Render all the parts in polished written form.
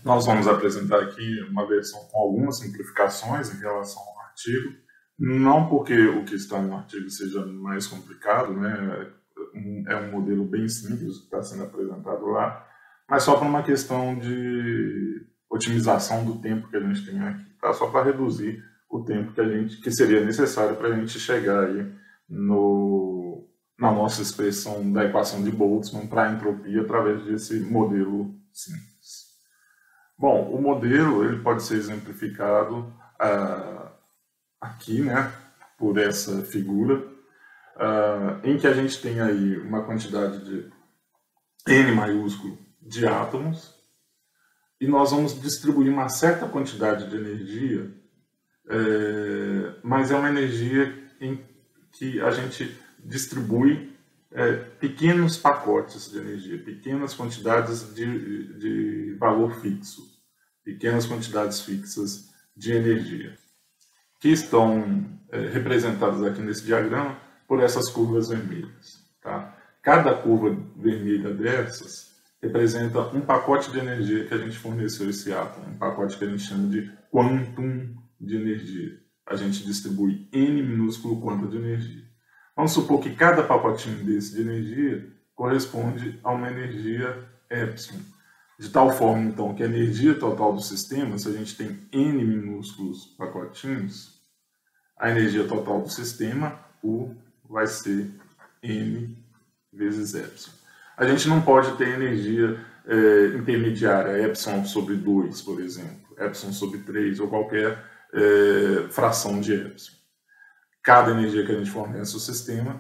Nós vamos apresentar aqui uma versão com algumas simplificações em relação ao artigo, não porque o que está no artigo seja mais complicado, né? É um modelo bem simples que está sendo apresentado lá, mas só por uma questão de otimização do tempo que a gente tem aqui, tá? Só para reduzir o tempo que seria necessário para a gente chegar aí na nossa expressão da equação de Boltzmann para a entropia através desse modelo simples. Bom, o modelo ele pode ser exemplificado aqui, né, por essa figura, em que a gente tem aí uma quantidade de N maiúsculo de átomos e nós vamos distribuir uma certa quantidade de energia, mas é uma energia em que a gente distribui pequenos pacotes de energia, pequenas quantidades de valor fixo, pequenas quantidades fixas de energia, que estão representadas aqui nesse diagrama por essas curvas vermelhas. Tá? Cada curva vermelha dessas representa um pacote de energia que a gente forneceu a esse átomo, um pacote que a gente chama de quantum de energia. A gente distribui N minúsculo quanto de energia. Vamos supor que cada pacotinho desse de energia corresponde a uma energia epsilon. De tal forma, então, que a energia total do sistema, se a gente tem N minúsculos pacotinhos, a energia total do sistema, U, vai ser N vezes epsilon. A gente não pode ter energia intermediária, epsilon sobre 2, por exemplo, epsilon sobre 3, ou qualquer fração de epsilon. Cada energia que a gente fornece ao sistema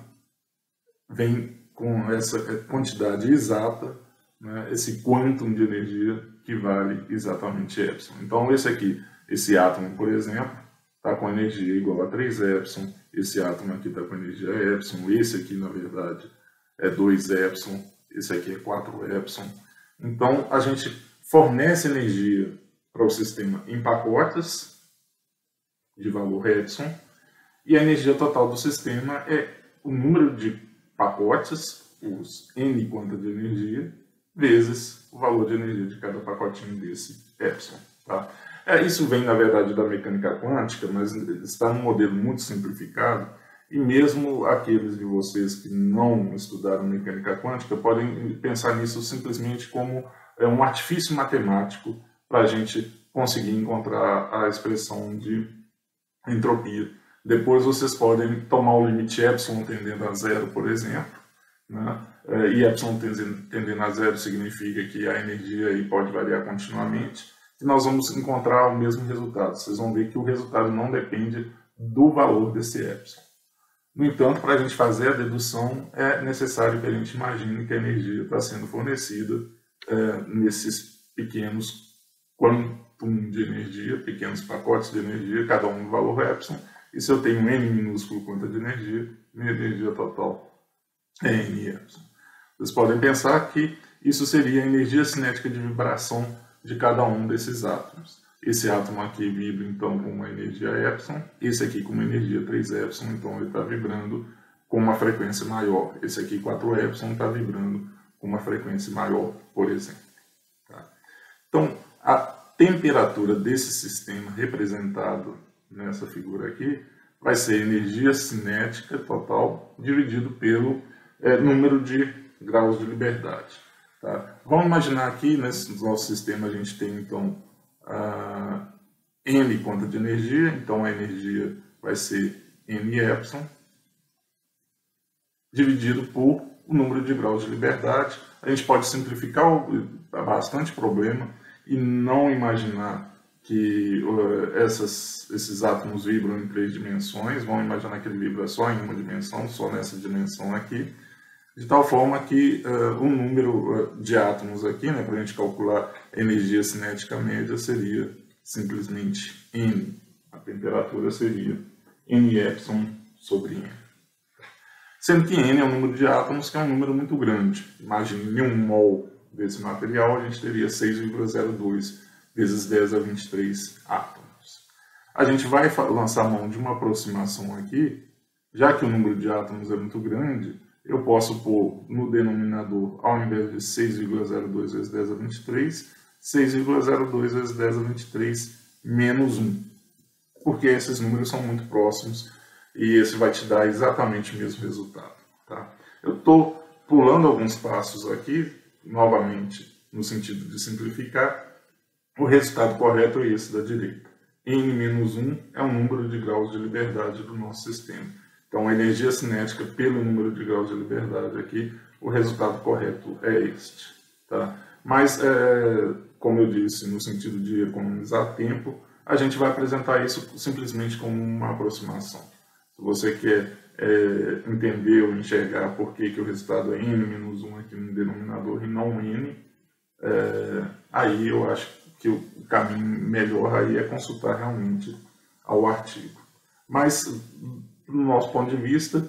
vem com essa quantidade exata, né, esse quantum de energia que vale exatamente epsilon. Então, esse átomo, por exemplo, está com energia igual a 3 epsilon, esse átomo aqui está com energia epsilon, esse aqui, na verdade, é 2 epsilon, esse aqui é 4 epsilon. Então, a gente fornece energia para o sistema em pacotes de valor epsilon, e a energia total do sistema é o número de pacotes, os N quanto de energia, vezes o valor de energia de cada pacotinho desse epsilon. Tá? Isso vem, na verdade, da mecânica quântica, mas está num modelo muito simplificado, e mesmo aqueles de vocês que não estudaram mecânica quântica podem pensar nisso simplesmente como um artifício matemático para a gente conseguir encontrar a expressão de entropia. Depois vocês podem tomar o limite epsilon tendendo a zero, por exemplo, né? E epsilon tendendo a zero significa que a energia aí pode variar continuamente, e nós vamos encontrar o mesmo resultado. Vocês vão ver que o resultado não depende do valor desse epsilon. No entanto, para a gente fazer a dedução, é necessário que a gente imagine que a energia está sendo fornecida nesses pequenos quantum de energia, pequenos pacotes de energia, cada um no valor epsilon. E se eu tenho N minúsculo quanto de energia, minha energia total é N epsilon. Vocês podem pensar que isso seria a energia cinética de vibração de cada um desses átomos. Esse átomo aqui vibra, então, com uma energia epsilon. Esse aqui com uma energia 3 epsilon, então ele está vibrando com uma frequência maior. Esse aqui, 4 epsilon, está vibrando com uma frequência maior, por exemplo. Tá? Então, a temperatura desse sistema representado nessa figura aqui vai ser energia cinética total dividido pelo número de graus de liberdade. Tá? Vamos imaginar aqui, nesse nosso sistema, a gente tem, então, N quanto de energia, então a energia vai ser N epsilon, dividido por o número de graus de liberdade. A gente pode simplificar bastante o problema e não imaginar que esses átomos vibram em 3 dimensões, vão imaginar que ele vibra só em uma dimensão, só nessa dimensão aqui, de tal forma que o número de átomos aqui, né, para a gente calcular a energia cinética média, seria simplesmente N. A temperatura seria N epsilon sobre N. Sendo que N é um número de átomos que é um número muito grande. Imagine 1 mol desse material, a gente teria 6,02 vezes 10 a 23 átomos. A gente vai lançar mão de uma aproximação aqui, já que o número de átomos é muito grande, eu posso pôr no denominador, ao invés de 6,02 vezes 10 a 23, 6,02 vezes 10 a 23 menos 1. Porque esses números são muito próximos e esse vai te dar exatamente o mesmo resultado. Tá? Eu estou pulando alguns passos aqui, novamente, no sentido de simplificar. O resultado correto é esse da direita. N-1 é o número de graus de liberdade do nosso sistema. Então, a energia cinética pelo número de graus de liberdade aqui, o resultado correto é este. Tá? Mas, como eu disse, no sentido de economizar tempo, a gente vai apresentar isso simplesmente como uma aproximação. Se você quer entender ou enxergar por que o resultado é N-1 aqui no denominador e não N, aí eu acho que o caminho melhor aí é consultar realmente ao artigo. Mas, do nosso ponto de vista,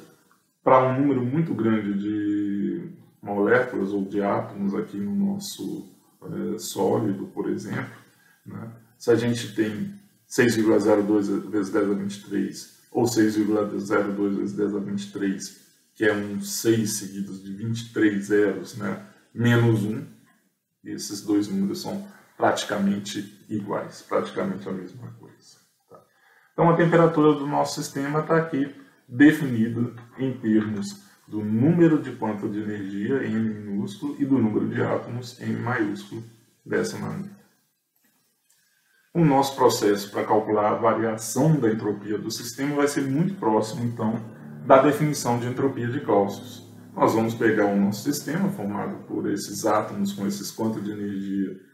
para um número muito grande de moléculas ou de átomos aqui no nosso sólido, por exemplo, né, se a gente tem 6,02 vezes 10 a 23 ou 6,02 vezes 10 a 23, que é um 6 seguidos de 23 zeros, né, menos 1, esses dois números são praticamente iguais, praticamente a mesma coisa. Tá? Então, a temperatura do nosso sistema está aqui definida em termos do número de quanto de energia, N minúsculo, e do número de átomos, N maiúsculo, dessa maneira. O nosso processo para calcular a variação da entropia do sistema vai ser muito próximo, então, da definição de entropia de Clausius. Nós vamos pegar o nosso sistema, formado por esses átomos com esses quantos de energia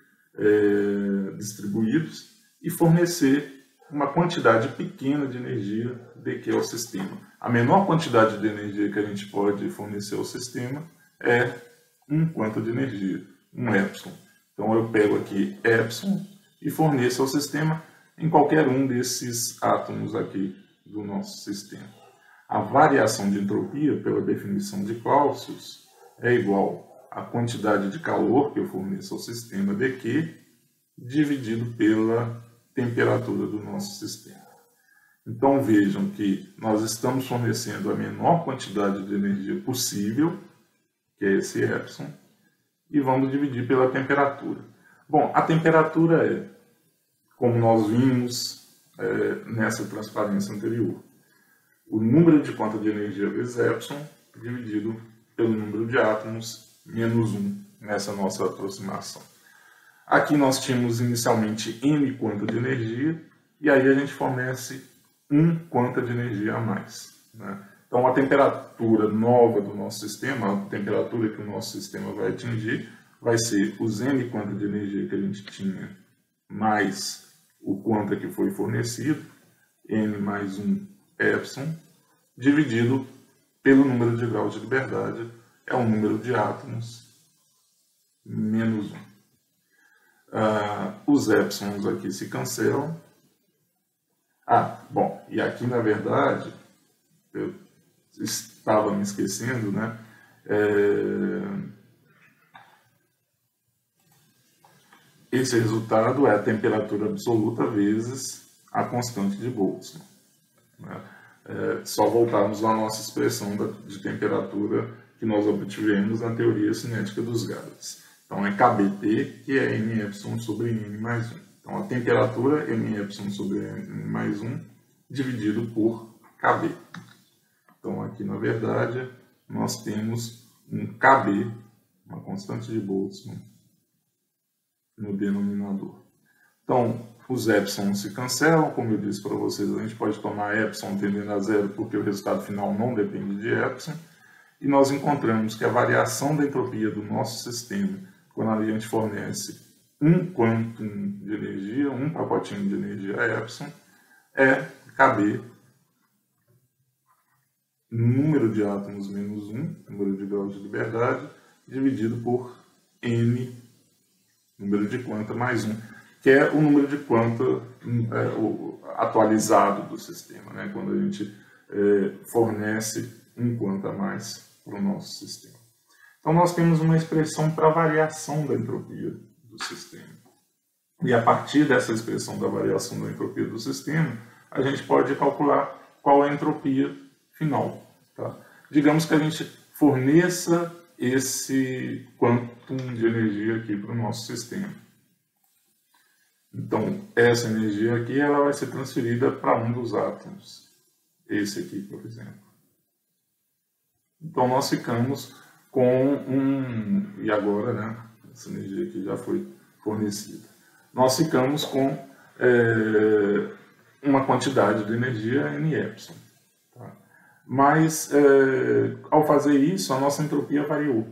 distribuídos, e fornecer uma quantidade pequena de energia de que é o sistema. A menor quantidade de energia que a gente pode fornecer ao sistema é um quanto de energia, um epsilon. Então eu pego aqui epsilon e forneço ao sistema em qualquer um desses átomos aqui do nosso sistema. A variação de entropia, pela definição de Clausius, é igual à quantidade de calor que eu forneço ao sistema dQ dividido pela temperatura do nosso sistema. Então vejam que nós estamos fornecendo a menor quantidade de energia possível, que é esse epsilon, e vamos dividir pela temperatura. Bom, a temperatura é, como nós vimos nessa transparência anterior, o número de quanto de energia vezes epsilon dividido pelo número de átomos menos 1 nessa nossa aproximação. Aqui nós tínhamos inicialmente N quanto de energia, e aí a gente fornece 1 quanto de energia a mais. Né? Então a temperatura nova do nosso sistema, a temperatura que o nosso sistema vai atingir, vai ser os N quanto de energia que a gente tinha, mais o quanto que foi fornecido, N mais 1 epsilon, dividido pelo número de graus de liberdade, é o número de átomos, menos 1. Os epsilons aqui se cancelam. Bom, e aqui na verdade, eu estava me esquecendo, né? Esse resultado é a temperatura absoluta vezes a constante de Boltzmann. Né? Só voltarmos à nossa expressão de temperatura que nós obtivemos na teoria cinética dos gases. Então, é KBT, que é N epsilon sobre N mais 1. Então, a temperatura N epsilon sobre N mais 1 dividido por KB. Então, aqui, na verdade, nós temos um KB, uma constante de Boltzmann, no denominador. Então, os epsilon se cancelam. Como eu disse para vocês, a gente pode tomar epsilon tendendo a zero, porque o resultado final não depende de epsilon. E nós encontramos que a variação da entropia do nosso sistema, quando a gente fornece um quantum de energia, um pacotinho de energia epsilon, é KB, número de átomos menos 1, número de graus de liberdade, dividido por N, número de quanta mais 1, que é o número de quanta atualizado do sistema, né? Quando a gente fornece um quanta a mais para o nosso sistema. Então, nós temos uma expressão para a variação da entropia do sistema. E a partir dessa expressão da variação da entropia do sistema, a gente pode calcular qual é a entropia final. Tá? Digamos que a gente forneça esse quantum de energia aqui para o nosso sistema. Então, essa energia aqui ela vai ser transferida para um dos átomos. Esse aqui, por exemplo. Então, nós ficamos com e agora, né, essa energia aqui já foi fornecida. Nós ficamos com uma quantidade de energia N-epsilon. Tá? Mas, ao fazer isso, a nossa entropia variou.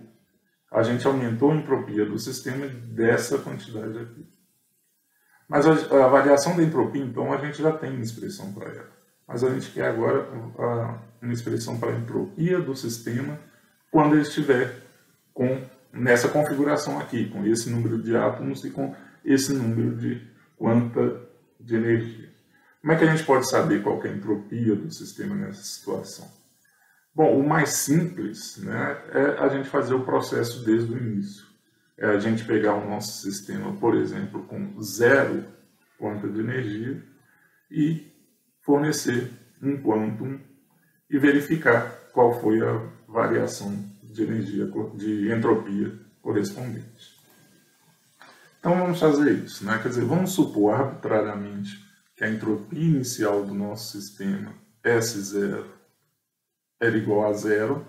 A gente aumentou a entropia do sistema dessa quantidade aqui. Mas a variação da entropia, então, a gente já tem uma expressão para ela. Mas a gente quer agora uma expressão para a entropia do sistema quando ele estiver nessa configuração aqui, com esse número de átomos e com esse número de quanta de energia. Como é que a gente pode saber qual que é a entropia do sistema nessa situação? Bom, o mais simples, né, é a gente fazer o processo desde o início. É a gente pegar o nosso sistema, por exemplo, com 0 quanta de energia e fornecer um quantum e verificar qual foi a variação de energia, de entropia correspondente. Então vamos fazer isso, né? Quer dizer, vamos supor arbitrariamente que a entropia inicial do nosso sistema S0 era igual a 0.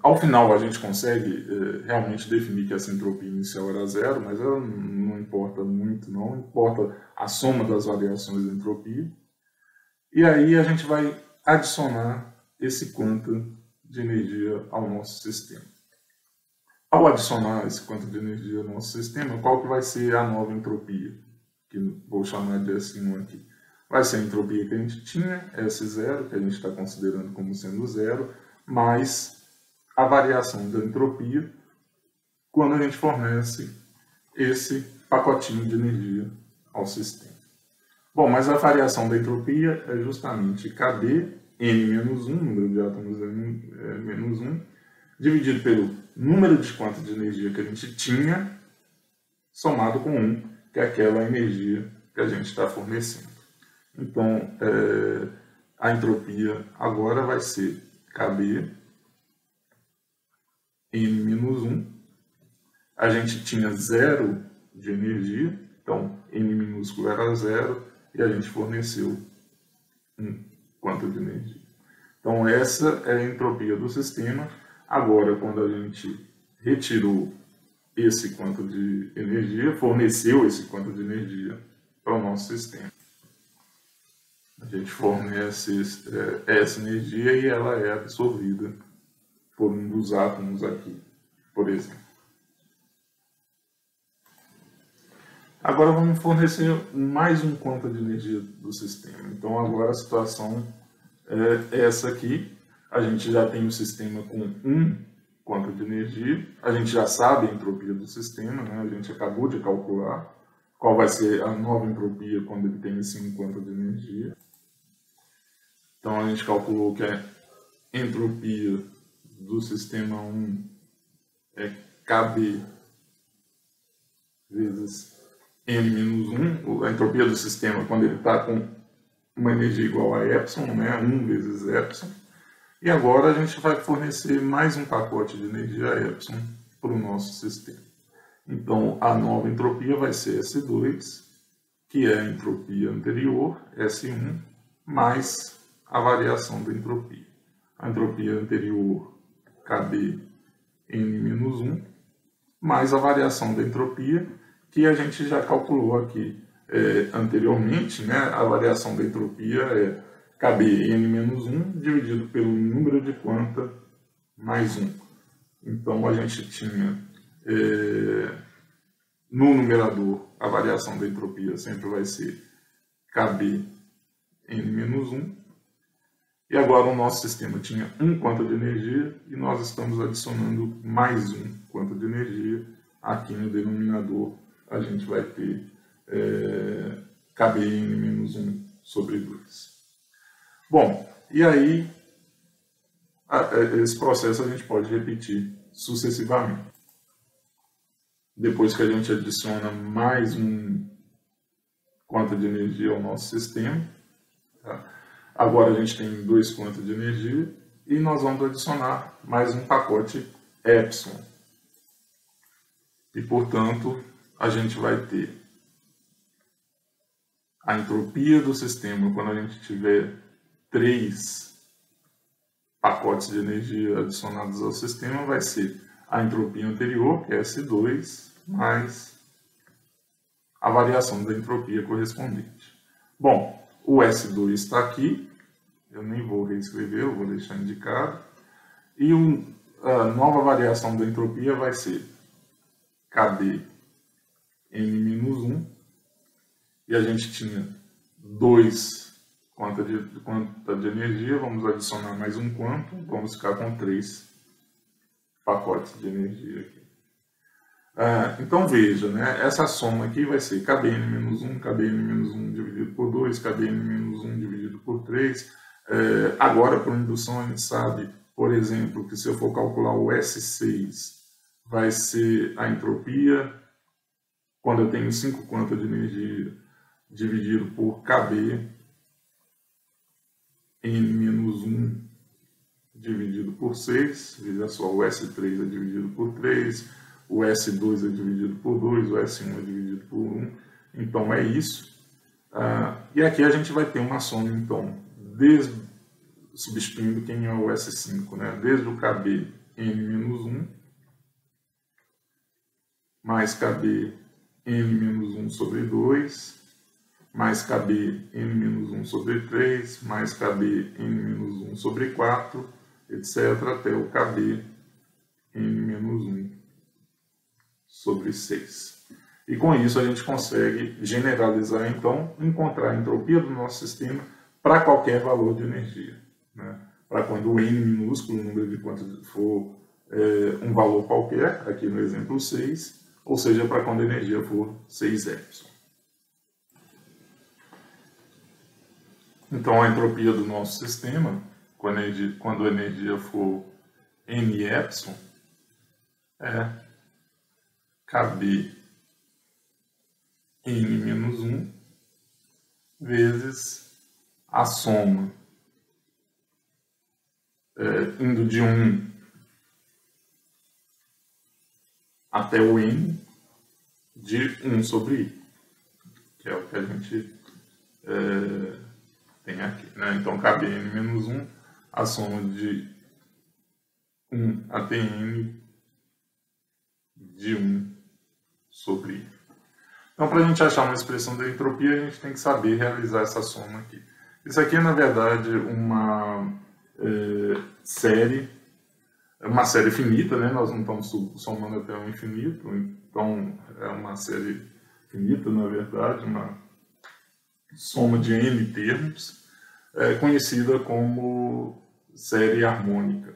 Ao final a gente consegue realmente definir que essa entropia inicial era 0, mas ela não importa muito, não importa a soma das variações da entropia. E aí a gente vai adicionar esse quantum de energia ao nosso sistema. Ao adicionar esse quantum de energia ao nosso sistema, qual que vai ser a nova entropia? Que vou chamar de S1 aqui. Vai ser a entropia que a gente tinha, S0, que a gente está considerando como sendo 0, mais a variação da entropia quando a gente fornece esse pacotinho de energia ao sistema. Bom, mas a variação da entropia é justamente KB, N-1, número de átomos N-1, dividido pelo número de quantas de energia que a gente tinha, somado com 1, que é aquela energia que a gente está fornecendo. Então, a entropia agora vai ser KB, N-1. A gente tinha 0 de energia, então N minúsculo era 0, e a gente forneceu um quanto de energia. Então, essa é a entropia do sistema. Agora, quando a gente retirou esse quanto de energia, forneceu esse quanto de energia para o nosso sistema. A gente fornece essa energia e ela é absorvida por um dos átomos aqui, por exemplo. Agora vamos fornecer mais um quanto de energia do sistema. Então agora a situação é essa aqui. A gente já tem um sistema com um quanto de energia. A gente já sabe a entropia do sistema, né? A gente acabou de calcular qual vai ser a nova entropia quando ele tem esse um quanto de energia. Então a gente calculou que a entropia do sistema 1 é KB vezes N-1, a entropia do sistema quando ele está com uma energia igual a epsilon, né? 1 vezes epsilon. E agora a gente vai fornecer mais um pacote de energia epsilon para o nosso sistema. Então a nova entropia vai ser S2, que é a entropia anterior, S1, mais a variação da entropia. A entropia anterior, KB N-1, mais a variação da entropia, que a gente já calculou aqui anteriormente, né? A variação da entropia é KB N-1 dividido pelo número de quanta mais 1. Então a gente tinha no numerador a variação da entropia sempre vai ser KB N-1. E agora o nosso sistema tinha um quanto de energia e nós estamos adicionando mais um quanto de energia. Aqui no denominador a gente vai ter KBN-1 sobre 2. Bom, e aí esse processo a gente pode repetir sucessivamente. Depois que a gente adiciona mais um quanto de energia ao nosso sistema, tá? Agora a gente tem 2 quantos de energia e nós vamos adicionar mais um pacote epsilon. E, portanto, a gente vai ter a entropia do sistema quando a gente tiver 3 pacotes de energia adicionados ao sistema, vai ser a entropia anterior, que é S2, mais a variação da entropia correspondente. Bom, o S2 está aqui, eu nem vou reescrever, eu vou deixar indicado. E a nova variação da entropia vai ser KB N-1, e a gente tinha 2 quanta de energia, vamos adicionar mais um quanto, vamos ficar com 3 pacotes de energia aqui. Então veja, né, essa soma aqui vai ser KBN-1, KBN-1 dividido por 2, KBN-1 dividido por 3. Agora, por indução, a gente sabe, por exemplo, que se eu for calcular o S6, vai ser a entropia, quando eu tenho 5 quanta de energia, dividido por KB N-1 dividido por 6, veja só, o S3 é dividido por 3, o S2 é dividido por 2, o S1 é dividido por 1, então é isso. E aqui a gente vai ter uma soma, então, substituindo quem é o S5, né? Desde o KB N-1, mais KB N-1 sobre 2, mais KB N-1 sobre 3, mais KB N-1 sobre 4, etc., até o KB N-1 sobre 6. E com isso a gente consegue generalizar, então, encontrar a entropia do nosso sistema para qualquer valor de energia. Né? Para quando o N minúsculo, o número de quantas for um valor qualquer, aqui no exemplo 6, ou seja, para quando a energia for 6 epsilon. Então, a entropia do nosso sistema, quando a energia for N epsilon, é KB N-1 vezes a soma indo de 1 até o N de 1 sobre I, que é o que a gente tem aqui. Né? Então, KB N-1, a soma de 1 até N de 1 sobre I. Então, para a gente achar uma expressão da entropia, a gente tem que saber realizar essa soma aqui. Isso aqui é, na verdade, uma série finita, né? Nós não estamos somando até o infinito, então é uma série finita, na verdade, uma soma de n termos, conhecida como série harmônica.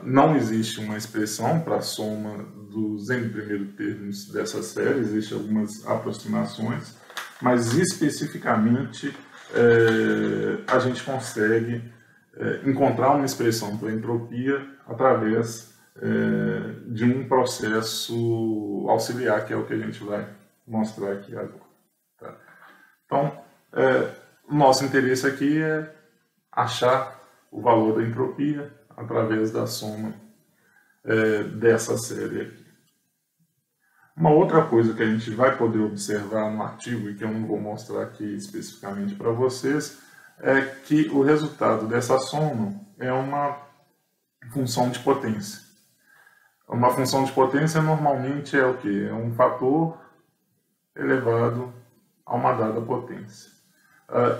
Não existe uma expressão para a soma dos n primeiros termos dessa série, existem algumas aproximações, mas especificamente a gente consegue encontrar uma expressão para entropia através de um processo auxiliar, que é o que a gente vai mostrar aqui agora. Tá? Então, o nosso interesse aqui é achar o valor da entropia através da soma dessa série aqui. Uma outra coisa que a gente vai poder observar no artigo, e que eu não vou mostrar aqui especificamente para vocês, é que o resultado dessa soma é uma função de potência. Uma função de potência normalmente é o quê? É um fator elevado a uma dada potência.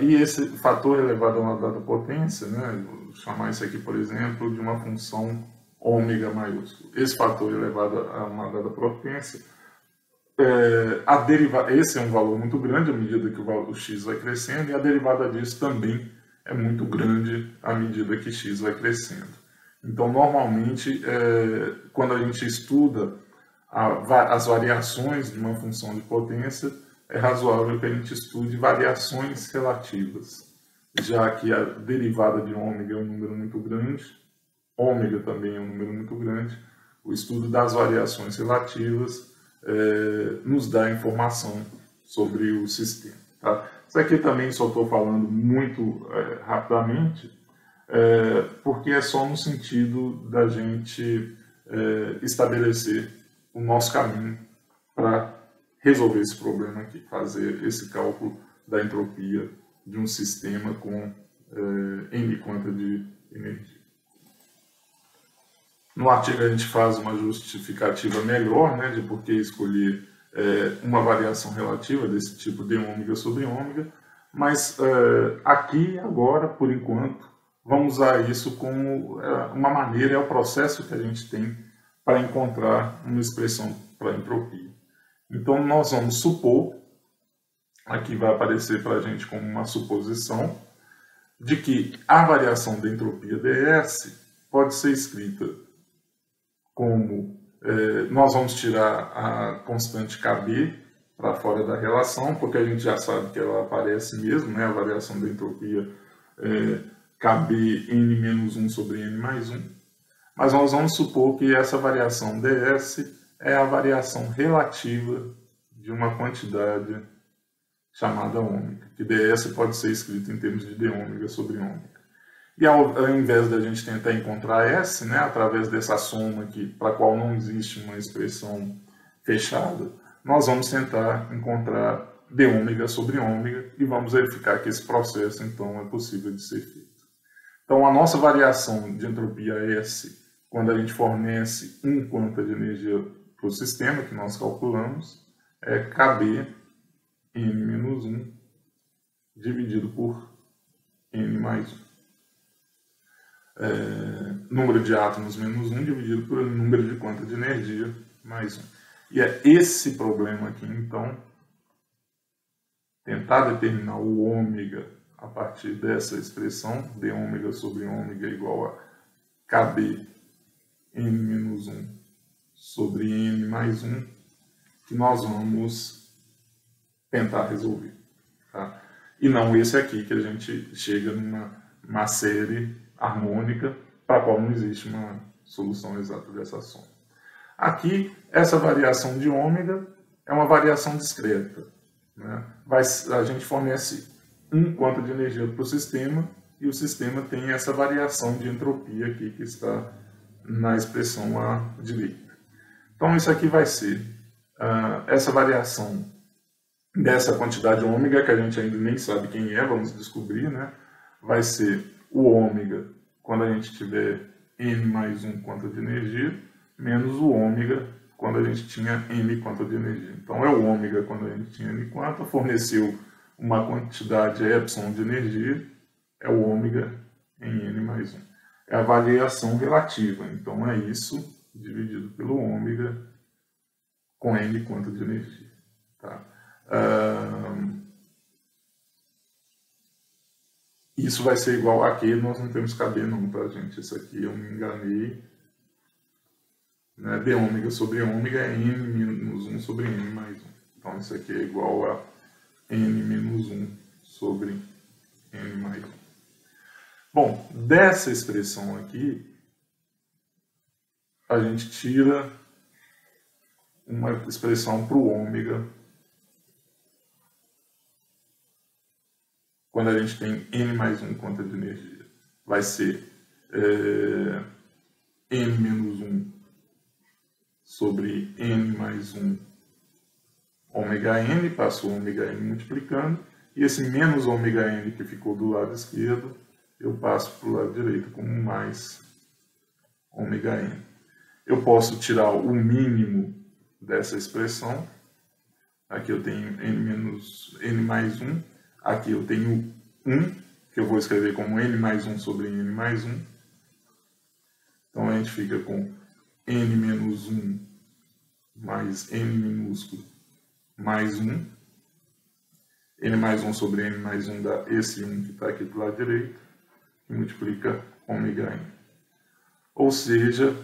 E esse fator elevado a uma dada potência, né, vou chamar isso aqui, por exemplo, de uma função ômega maiúsculo. Esse fator elevado a uma dada potência, esse é um valor muito grande à medida que o x vai crescendo, e a derivada disso também é muito grande à medida que x vai crescendo. Então, normalmente, quando a gente estuda as variações de uma função de potência, é razoável que a gente estude variações relativas, já que a derivada de ômega é um número muito grande, ômega também é um número muito grande, o estudo das variações relativas nos dá informação sobre o sistema. Tá? Isso aqui também só estou falando muito rapidamente, porque é só no sentido da gente estabelecer o nosso caminho resolver esse problema aqui, fazer esse cálculo da entropia de um sistema com n quanta de energia. No artigo a gente faz uma justificativa melhor, né, de por que escolher uma variação relativa desse tipo de ômega sobre ômega, mas aqui, agora, por enquanto, vamos usar isso como uma maneira, é o processo que a gente tem para encontrar uma expressão para entropia. Então, nós vamos supor, aqui vai aparecer para a gente como uma suposição, de que a variação da entropia ds pode ser escrita como, nós vamos tirar a constante Kb para fora da relação, porque a gente já sabe que ela aparece mesmo, né, a variação da entropia Kb n-1 sobre n mais 1. Mas nós vamos supor que essa variação ds é a variação relativa de uma quantidade chamada ômega, que ds pode ser escrito em termos de d ômega sobre ômega. E ao invés da gente tentar encontrar S, né, através dessa soma aqui, para a qual não existe uma expressão fechada, nós vamos tentar encontrar d ômega sobre ômega e vamos verificar que esse processo, então, é possível de ser feito. Então, a nossa variação de entropia S, quando a gente fornece quanta de energia para o sistema, que nós calculamos, é Kb n-1 dividido por n mais 1. Número de átomos menos 1 dividido pelo número de quanta de energia mais 1. E é esse problema aqui, então, tentar determinar o ômega a partir dessa expressão, d ômega sobre ômega igual a Kb n-1 sobre n mais 1, que nós vamos tentar resolver. Tá? E não esse aqui, que a gente chega numa série harmônica para a qual não existe uma solução exata dessa soma. Aqui, essa variação de ômega é uma variação discreta. Né? A gente fornece quanta de energia para o sistema e o sistema tem essa variação de entropia aqui que está na expressão à direita. Então, isso aqui vai ser essa variação dessa quantidade ômega, que a gente ainda nem sabe quem é, vamos descobrir, né? Vai ser o ômega quando a gente tiver n mais 1 quanta de energia, menos o ômega quando a gente tinha n quanta de energia. Então, é o ômega quando a gente tinha n quanta, forneceu uma quantidade epsilon de energia, é o ômega em n mais 1. É a variação relativa, então é isso dividido pelo ômega com n quanta de energia. Tá? Isso vai ser igual a Q, nós não temos Kb não, tá, gente? Isso aqui eu me enganei. Né? D ômega sobre ômega é n menos 1 sobre n mais 1. Então isso aqui é igual a n menos 1 sobre n mais 1. Bom, dessa expressão aqui, a gente tira uma expressão para o ômega quando a gente tem n mais 1 quanta de energia. Vai ser n menos 1 sobre n mais 1 ômega n, passou ômega n multiplicando, e esse menos ômega n que ficou do lado esquerdo, eu passo para o lado direito como mais ômega n. Eu posso tirar o mínimo dessa expressão. Aqui eu tenho n mais 1. Aqui eu tenho 1, que eu vou escrever como n mais 1 sobre n mais 1. Então a gente fica com n menos 1 mais n minúsculo mais 1. N mais 1 sobre n mais 1 dá esse 1 que está aqui do lado direito, que multiplica ômega n. Ou seja,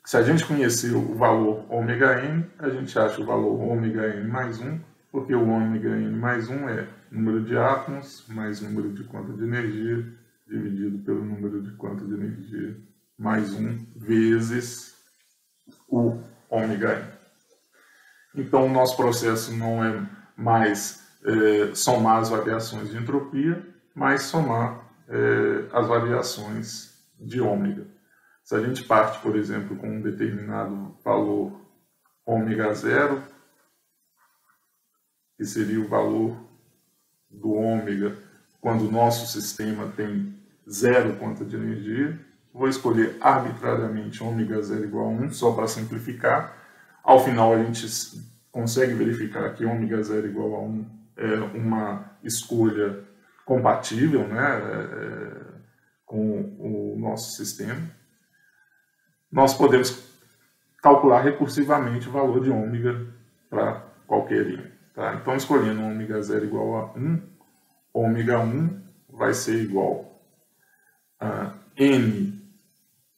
se a gente conhecer o valor ômega n, a gente acha o valor ômega n mais 1, porque o ômega n mais 1 é número de átomos mais número de quanta de energia dividido pelo número de quanta de energia mais 1 vezes o ômega n. Então, o nosso processo não é mais somar as variações de entropia, mas somar as variações de ômega. Se a gente parte, por exemplo, com um determinado valor ômega 0, que seria o valor do ômega quando o nosso sistema tem zero quanta de energia. Vou escolher arbitrariamente ômega 0 igual a 1, só para simplificar. Ao final a gente consegue verificar que ômega 0 igual a 1 é uma escolha compatível, né, com o nosso sistema. Nós podemos calcular recursivamente o valor de ômega para qualquer i. Tá? Então, escolhendo ômega 0 igual a 1, ômega 1 vai ser igual a n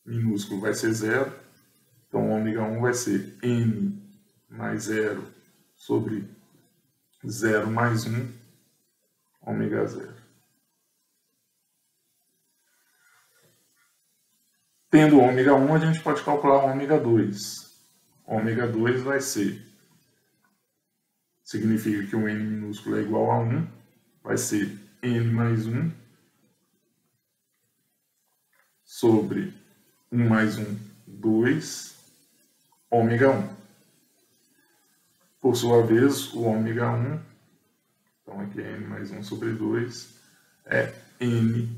minúsculo vai ser 0. Então, ômega 1 vai ser n mais 0 sobre 0 mais 1, ômega 0. Tendo ômega 1, a gente pode calcular ômega 2. Ômega 2 vai ser, significa que o n minúsculo é igual a 1, vai ser n mais 1 sobre 1 mais 1, 2, ômega 1. Por sua vez, o ômega 1, então aqui é n mais 1 sobre 2, é n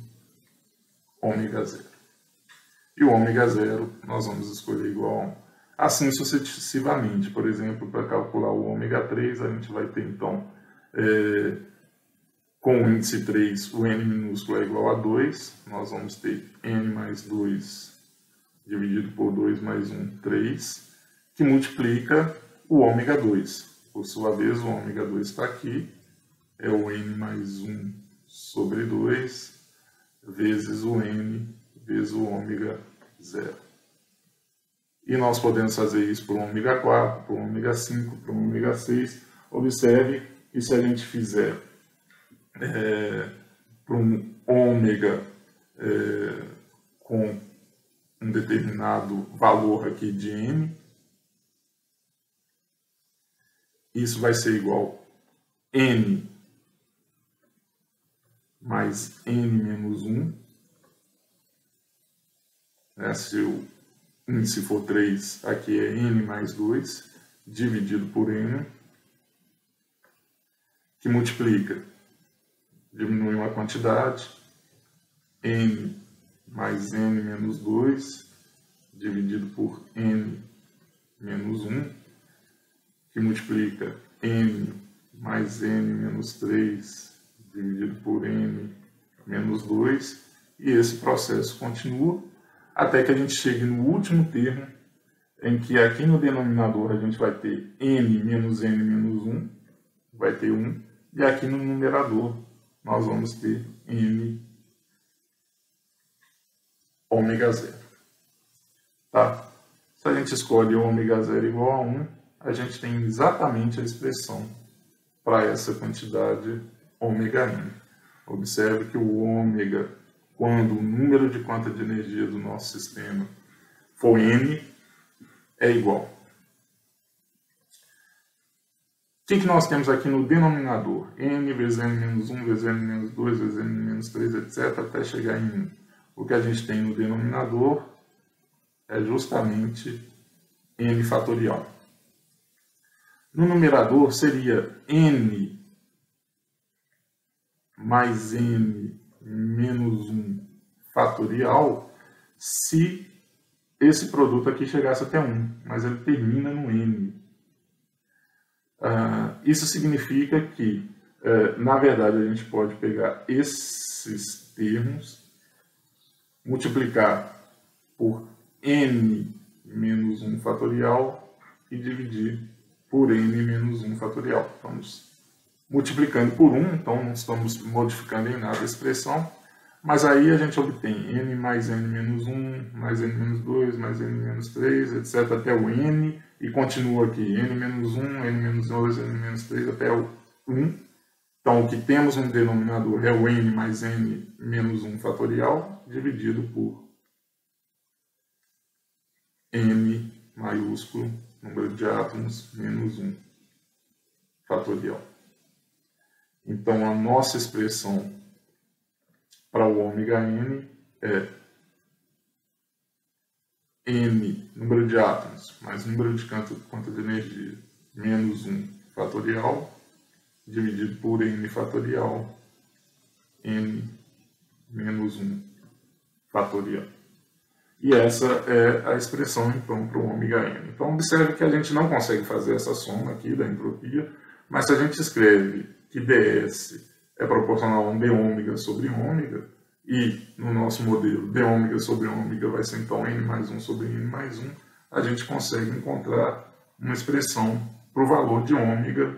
ômega 0. E o ômega 0 nós vamos escolher igual a 1. Assim sucessivamente. Por exemplo, para calcular o ômega 3, a gente vai ter então, com o índice 3, o n minúsculo é igual a 2. Nós vamos ter n mais 2 dividido por 2 mais 1, 3, que multiplica o ômega 2. Por sua vez, o ômega 2 está aqui, é o n mais 1 sobre 2, vezes o n vezes o ômega 0. E nós podemos fazer isso por ômega 4, por ômega 5, por ômega 6. Observe que se a gente fizer para um ômega com um determinado valor aqui de n, isso vai ser igual a n mais n menos 1. Se o índice for 3, aqui é n mais 2, dividido por n, que multiplica, diminui uma quantidade, n mais n menos 2, dividido por n menos 1, que multiplica n mais n menos 3, dividido por n menos 2, e esse processo continua, até que a gente chegue no último termo, em que aqui no denominador a gente vai ter n menos 1, vai ter 1, e aqui no numerador nós vamos ter n ômega 0. Tá? Se a gente escolhe ômega 0 igual a 1, a gente tem exatamente a expressão para essa quantidade ômega n. Observe que o ômega, quando o número de quanta de energia do nosso sistema for n, é igual. O que nós temos aqui no denominador? N vezes n menos 1, vezes n menos 2, vezes n menos 3, etc., até chegar em 1. O que a gente tem no denominador é justamente n fatorial. No numerador seria n mais n menos 1 fatorial se esse produto aqui chegasse até 1, mas ele termina no n. Isso significa que, na verdade, a gente pode pegar esses termos, multiplicar por n menos 1 fatorial e dividir por n menos 1 fatorial. Estamos multiplicando por 1, então não estamos modificando em nada a expressão, mas aí a gente obtém n mais n menos 1, mais n menos 2, mais n menos 3, etc. até o n, e continua aqui n menos 1, n menos 2, n menos 3 até o 1. Então o que temos no denominador é o n mais n menos 1 fatorial, dividido por n maiúsculo, número de átomos, menos 1 fatorial. Então, a nossa expressão para o ômega n é n, número de átomos, mais número de quanta de energia, menos 1 fatorial, dividido por n fatorial, n menos 1 fatorial. E essa é a expressão, então, para o ômega-n. Então, observe que a gente não consegue fazer essa soma aqui da entropia, mas se a gente escreve que ds é proporcional a um d ômega sobre ômega, e no nosso modelo d ômega sobre ômega vai ser, então, n mais 1 sobre n mais 1, a gente consegue encontrar uma expressão para o valor de ômega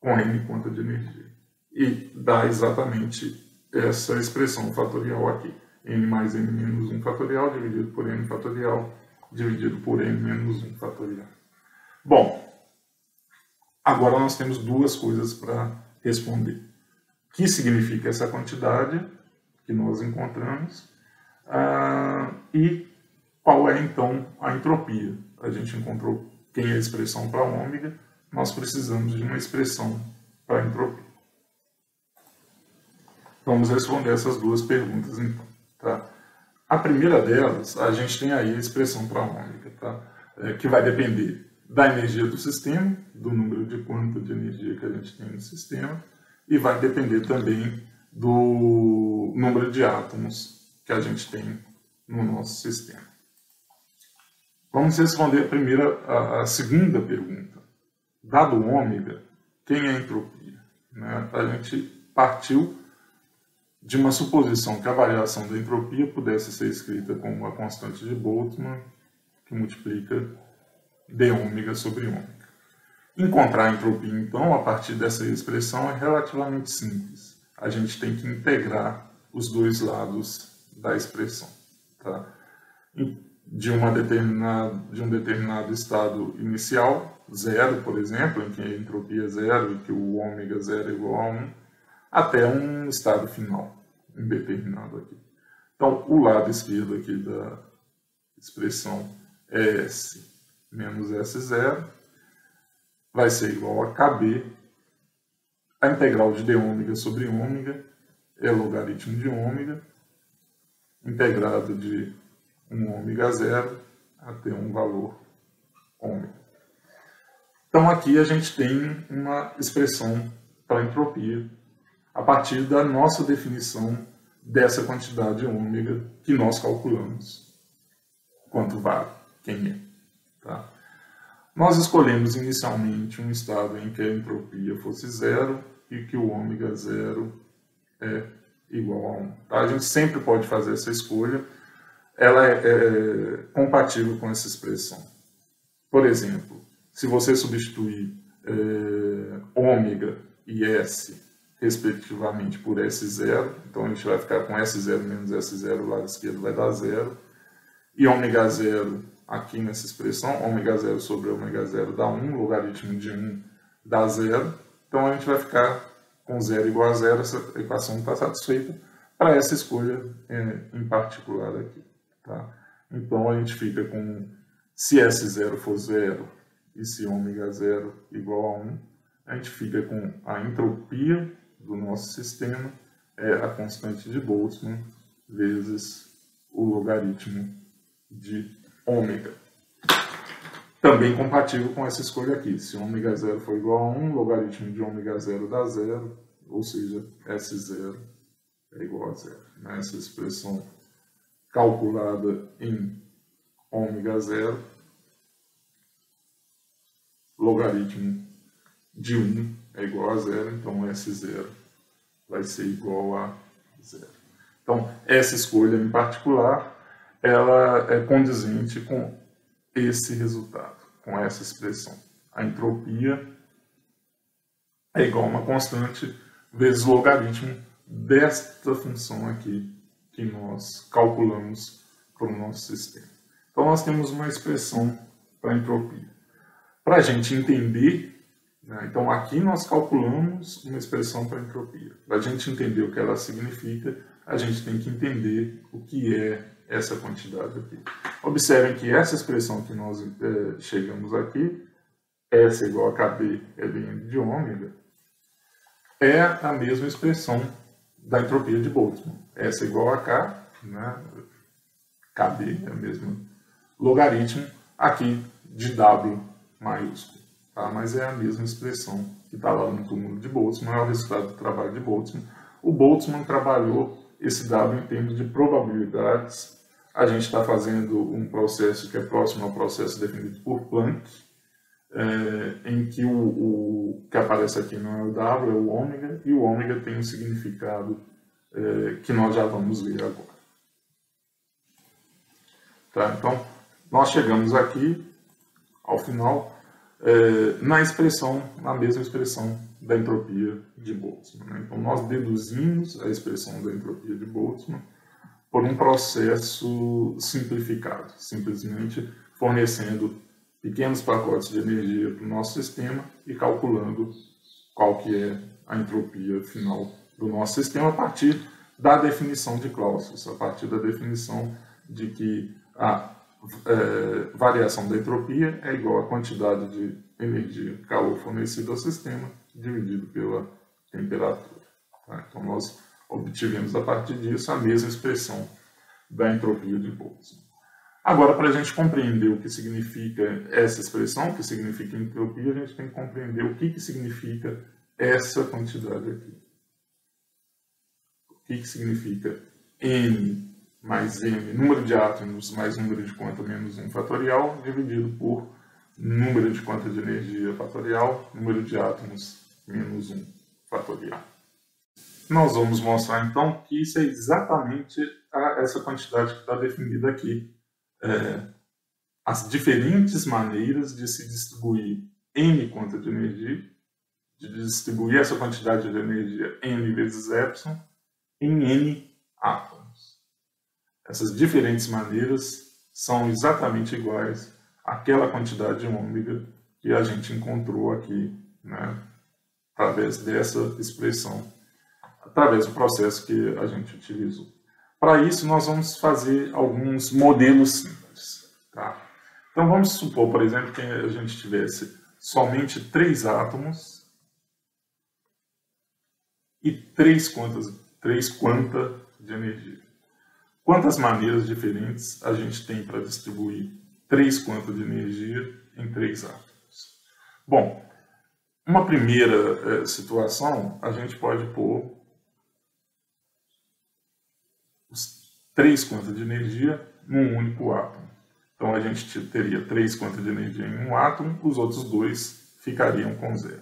com n conta de energia. E dá exatamente essa expressão fatorial aqui. N mais n menos 1 fatorial dividido por n fatorial dividido por n menos 1 fatorial. Bom, agora nós temos duas coisas para responder. O que significa essa quantidade que nós encontramos e qual é então a entropia. A gente encontrou quem é a expressão para ômega, nós precisamos de uma expressão para entropia. Vamos responder essas duas perguntas então. Tá? A primeira delas, a gente tem aí a expressão para ômega, tá? Que vai depender da energia do sistema, do número de quanta de energia que a gente tem no sistema, e vai depender também do número de átomos que a gente tem no nosso sistema. Vamos responder a segunda pergunta. Dado ômega, quem é a entropia? Né? A gente partiu de uma suposição que a variação da entropia pudesse ser escrita como uma constante de Boltzmann que multiplica d ômega sobre ômega. Encontrar a entropia, então, a partir dessa expressão é relativamente simples. A gente tem que integrar os dois lados da expressão. Tá? De um determinado estado inicial, 0, por exemplo, em que a entropia é 0 e que o ômega 0 é igual a 1, até um estado final, indeterminado aqui. Então, o lado esquerdo aqui da expressão é S menos S0, vai ser igual a KB, a integral de d ômega sobre ômega é logaritmo de ômega, integrado de um ômega 0 até um valor ômega. Então, aqui a gente tem uma expressão para entropia, a partir da nossa definição dessa quantidade ômega que nós calculamos quanto vale, quem é. Tá? Nós escolhemos inicialmente um estado em que a entropia fosse 0 e que o ômega 0 é igual a 1. Tá? A gente sempre pode fazer essa escolha, ela é compatível com essa expressão. Por exemplo, se você substituir ômega e S respectivamente por S0, então a gente vai ficar com S0 menos S0, o lado esquerdo vai dar 0, e ômega 0 aqui nessa expressão, ômega 0 sobre ômega 0 dá 1, logaritmo de 1 dá 0, então a gente vai ficar com 0 igual a 0, essa equação está satisfeita para essa escolha em particular aqui. Tá? Então a gente fica com, se S0 for 0 e se ômega 0 igual a 1, a gente fica com a entropia do nosso sistema, é a constante de Boltzmann, vezes o logaritmo de ômega. Também compatível com essa escolha aqui. Se ômega 0 for igual a 1, logaritmo de ômega 0 dá 0, ou seja, S0 é igual a 0. Essa expressão calculada em ômega 0, logaritmo de 1 é igual a 0, então S0 vai ser igual a 0. Então, essa escolha em particular, ela é condizente com esse resultado, com essa expressão. A entropia é igual a uma constante vezes o logaritmo desta função aqui que nós calculamos para o nosso sistema. Então, nós temos uma expressão para entropia. Para a gente entender, né, então aqui nós calculamos uma expressão para entropia. Para a gente entender o que ela significa, a gente tem que entender o que é essa quantidade aqui. Observem que essa expressão que nós chegamos aqui, S igual a KB ln de ômega, é a mesma expressão da entropia de Boltzmann. S igual a K, né? KB é o mesmo logaritmo aqui de W maiúsculo. tá? Mas é a mesma expressão que está lá no túmulo de Boltzmann, é o resultado do trabalho de Boltzmann. O Boltzmann trabalhou esse dado em termos de probabilidades. A gente está fazendo um processo que é próximo ao processo definido por Planck, em que o que aparece aqui não é o W, é o ômega, e o ômega tem um significado que nós já vamos ver agora. Tá? Então, nós chegamos aqui, ao final, na mesma expressão da entropia de Boltzmann, né? Então, nós deduzimos a expressão da entropia de Boltzmann por um processo simplificado, simplesmente fornecendo pequenos pacotes de energia para o nosso sistema e calculando qual que é a entropia final do nosso sistema a partir da definição de Clausius, a partir da definição de que a variação da entropia é igual à quantidade de energia, calor fornecido ao sistema, dividido pela temperatura. Tá? Então, nós obtivemos a partir disso a mesma expressão da entropia de Boltzmann. Agora, para a gente compreender o que significa essa expressão, o que significa entropia, a gente tem que compreender o que significa essa quantidade aqui. O que significa N mais M, número de átomos mais número de quanta menos 1 fatorial, dividido por número de quanta de energia fatorial, número de átomos menos 1 fatorial. Nós vamos mostrar então que isso é exatamente essa quantidade que está definida aqui. As diferentes maneiras de se distribuir N quanta de energia, de distribuir essa quantidade de energia N vezes epsilon em N átomos. Essas diferentes maneiras são exatamente iguais àquela quantidade de ômega que a gente encontrou aqui, né, através dessa expressão, através do processo que a gente utilizou. Para isso, nós vamos fazer alguns modelos simples. Tá? Então, vamos supor, por exemplo, que a gente tivesse somente 3 átomos e 3 quanta de energia. Quantas maneiras diferentes a gente tem para distribuir 3 quanta de energia em 3 átomos? Bom, uma primeira situação, a gente pode pôr os 3 quanta de energia num único átomo. Então, a gente teria 3 quanta de energia em um átomo, os outros 2 ficariam com 0.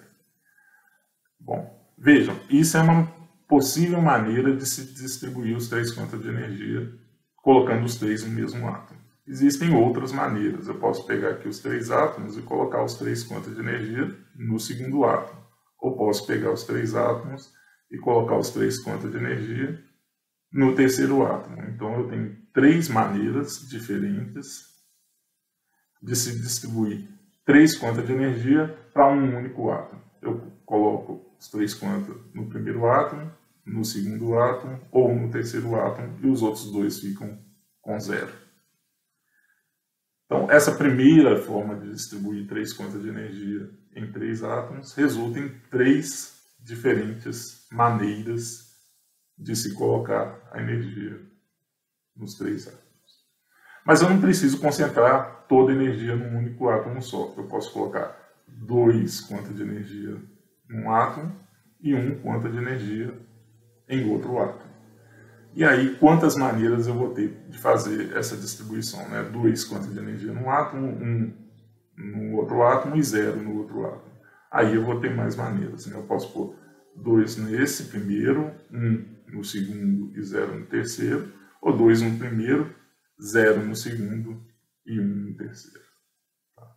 Bom, vejam, isso é uma possível maneira de se distribuir os 3 quanta de energia, colocando os 3 no mesmo átomo. Existem outras maneiras. Eu posso pegar aqui os 3 átomos e colocar os 3 quanta de energia no segundo átomo. Ou posso pegar os 3 átomos e colocar os 3 quanta de energia no terceiro átomo. Então, eu tenho 3 maneiras diferentes de se distribuir 3 quanta de energia para um único átomo. Eu coloco os 3 quanta no primeiro átomo, no segundo átomo ou no terceiro átomo e os outros 2 ficam com 0. Então, essa primeira forma de distribuir 3 quanta de energia em 3 átomos resulta em 3 diferentes maneiras de se colocar a energia nos 3 átomos. Mas eu não preciso concentrar toda a energia num único átomo só. Eu posso colocar 2 quanta de energia num átomo e 1 quanta de energia em outro átomo. E aí, quantas maneiras eu vou ter de fazer essa distribuição? Né? 2 quanta de energia num átomo, 1 no outro átomo e 0 no outro átomo. Aí eu vou ter mais maneiras. Né? Eu posso pôr 2 nesse primeiro, 1 no segundo e 0 no terceiro, ou 2 no primeiro, 0 no segundo e 1 no terceiro. Tá?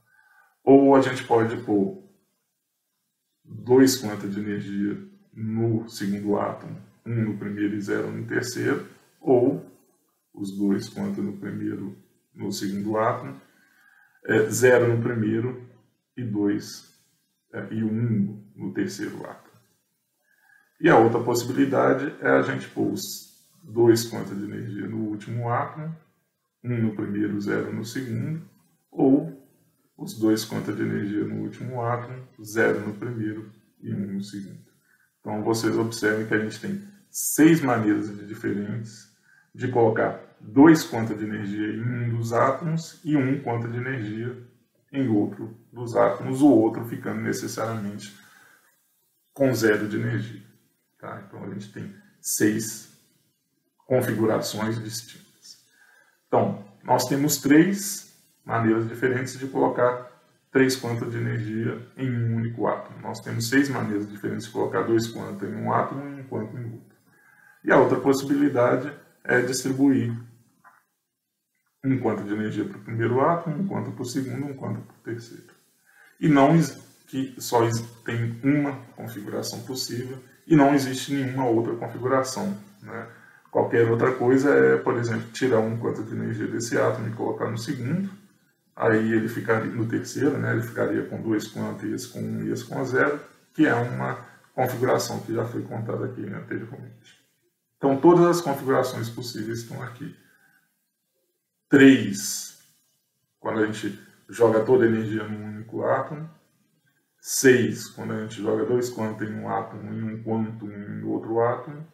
Ou a gente pode pôr 2 quanta de energia no segundo átomo, 1 no primeiro e 0 no terceiro, ou os 2 quanta no primeiro, no segundo átomo, 0 no primeiro e 1 no terceiro átomo. E a outra possibilidade é a gente pôr os 2 quanta de energia no último átomo, 1 no primeiro, 0 no segundo, ou os 2 quanta de energia no último átomo, 0 no primeiro e 1 no segundo. Então, vocês observem que a gente tem 6 maneiras diferentes de colocar 2 quanta de energia em um dos átomos e 1 quanta de energia em outro dos átomos, o outro ficando necessariamente com zero de energia. Tá? Então a gente tem 6 configurações distintas. Então, nós temos 3 maneiras diferentes de colocar 3 quantas de energia em um único átomo. Nós temos 6 maneiras diferentes de colocar 2 quantas em um átomo e 1 quanto em outro. E a outra possibilidade é distribuir 1 quanto de energia para o primeiro átomo, 1 quanto para o segundo, 1 quanto para o terceiro. E não que só tem uma configuração possível e não existe nenhuma outra configuração, né? Qualquer outra coisa é, por exemplo, tirar 1 quanto de energia desse átomo e colocar no segundo, aí ele ficaria no terceiro, né? Ele ficaria com 2 quantos, e esse com 1 e esse com 0, que é uma configuração que já foi contada aqui anteriormente. Então, todas as configurações possíveis estão aqui. 3, quando a gente joga toda a energia num único átomo. 6, quando a gente joga 2 quantos em um átomo e 1 quanto em outro átomo.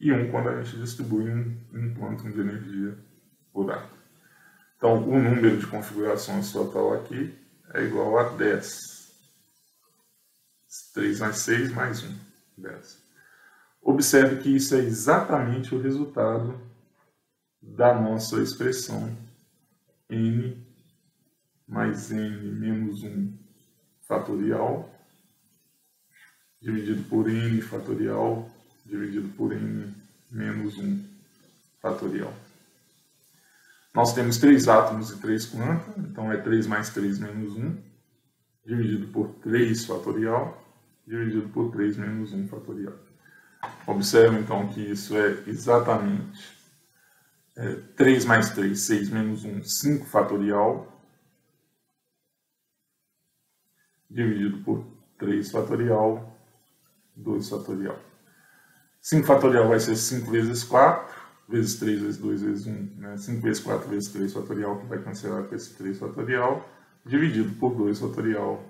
E 1 quando a gente distribui um quantum de energia por átomo. Então, o número de configurações total aqui é igual a 10. 3 mais 6 mais 1, 10. Observe que isso é exatamente o resultado da nossa expressão n mais n menos 1 fatorial dividido por n fatorial dividido por n menos 1 fatorial. Nós temos 3 átomos e 3 quantas, então é 3 mais 3 menos 1, dividido por 3 fatorial, dividido por 3 menos 1 fatorial. Observe então que isso é exatamente 3 mais 3, 6 menos 1, 5 fatorial, dividido por 3 fatorial, 2 fatorial. 5 fatorial vai ser 5 vezes 4, vezes 3, vezes 2, vezes 1. Né? 5 vezes 4, vezes 3 fatorial, que vai cancelar com esse 3 fatorial, dividido por 2 fatorial,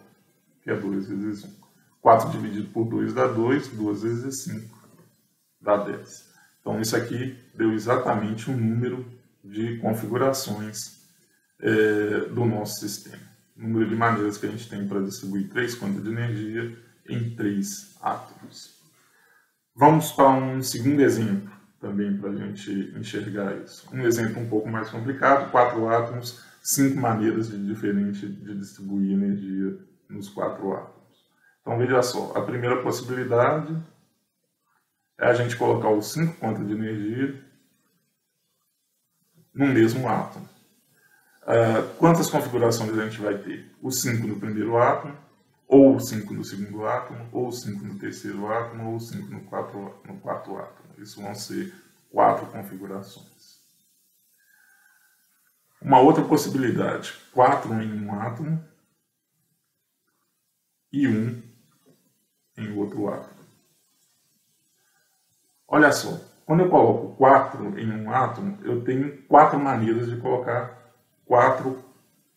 que é 2 vezes 1. 4 dividido por 2 dá 2, 2 vezes 5 dá 10. Então, isso aqui deu exatamente o número de configurações do nosso sistema. O número de maneiras que a gente tem para distribuir 3 quantas de energia em 3 átomos. Vamos para um segundo exemplo, também para a gente enxergar isso. Um exemplo um pouco mais complicado, 4 átomos, 5 maneiras diferentes de distribuir energia nos 4 átomos. Então, veja só, a primeira possibilidade é a gente colocar os 5 quantas de energia no mesmo átomo. Quantas configurações a gente vai ter? O 5 no primeiro átomo, ou o 5 no segundo átomo, ou o 5 no terceiro átomo, ou o 5 no quarto átomo. Isso vão ser 4 configurações. Uma outra possibilidade, 4 em um átomo e 1 em outro átomo. Olha só, quando eu coloco 4 em um átomo, eu tenho 4 maneiras de colocar 4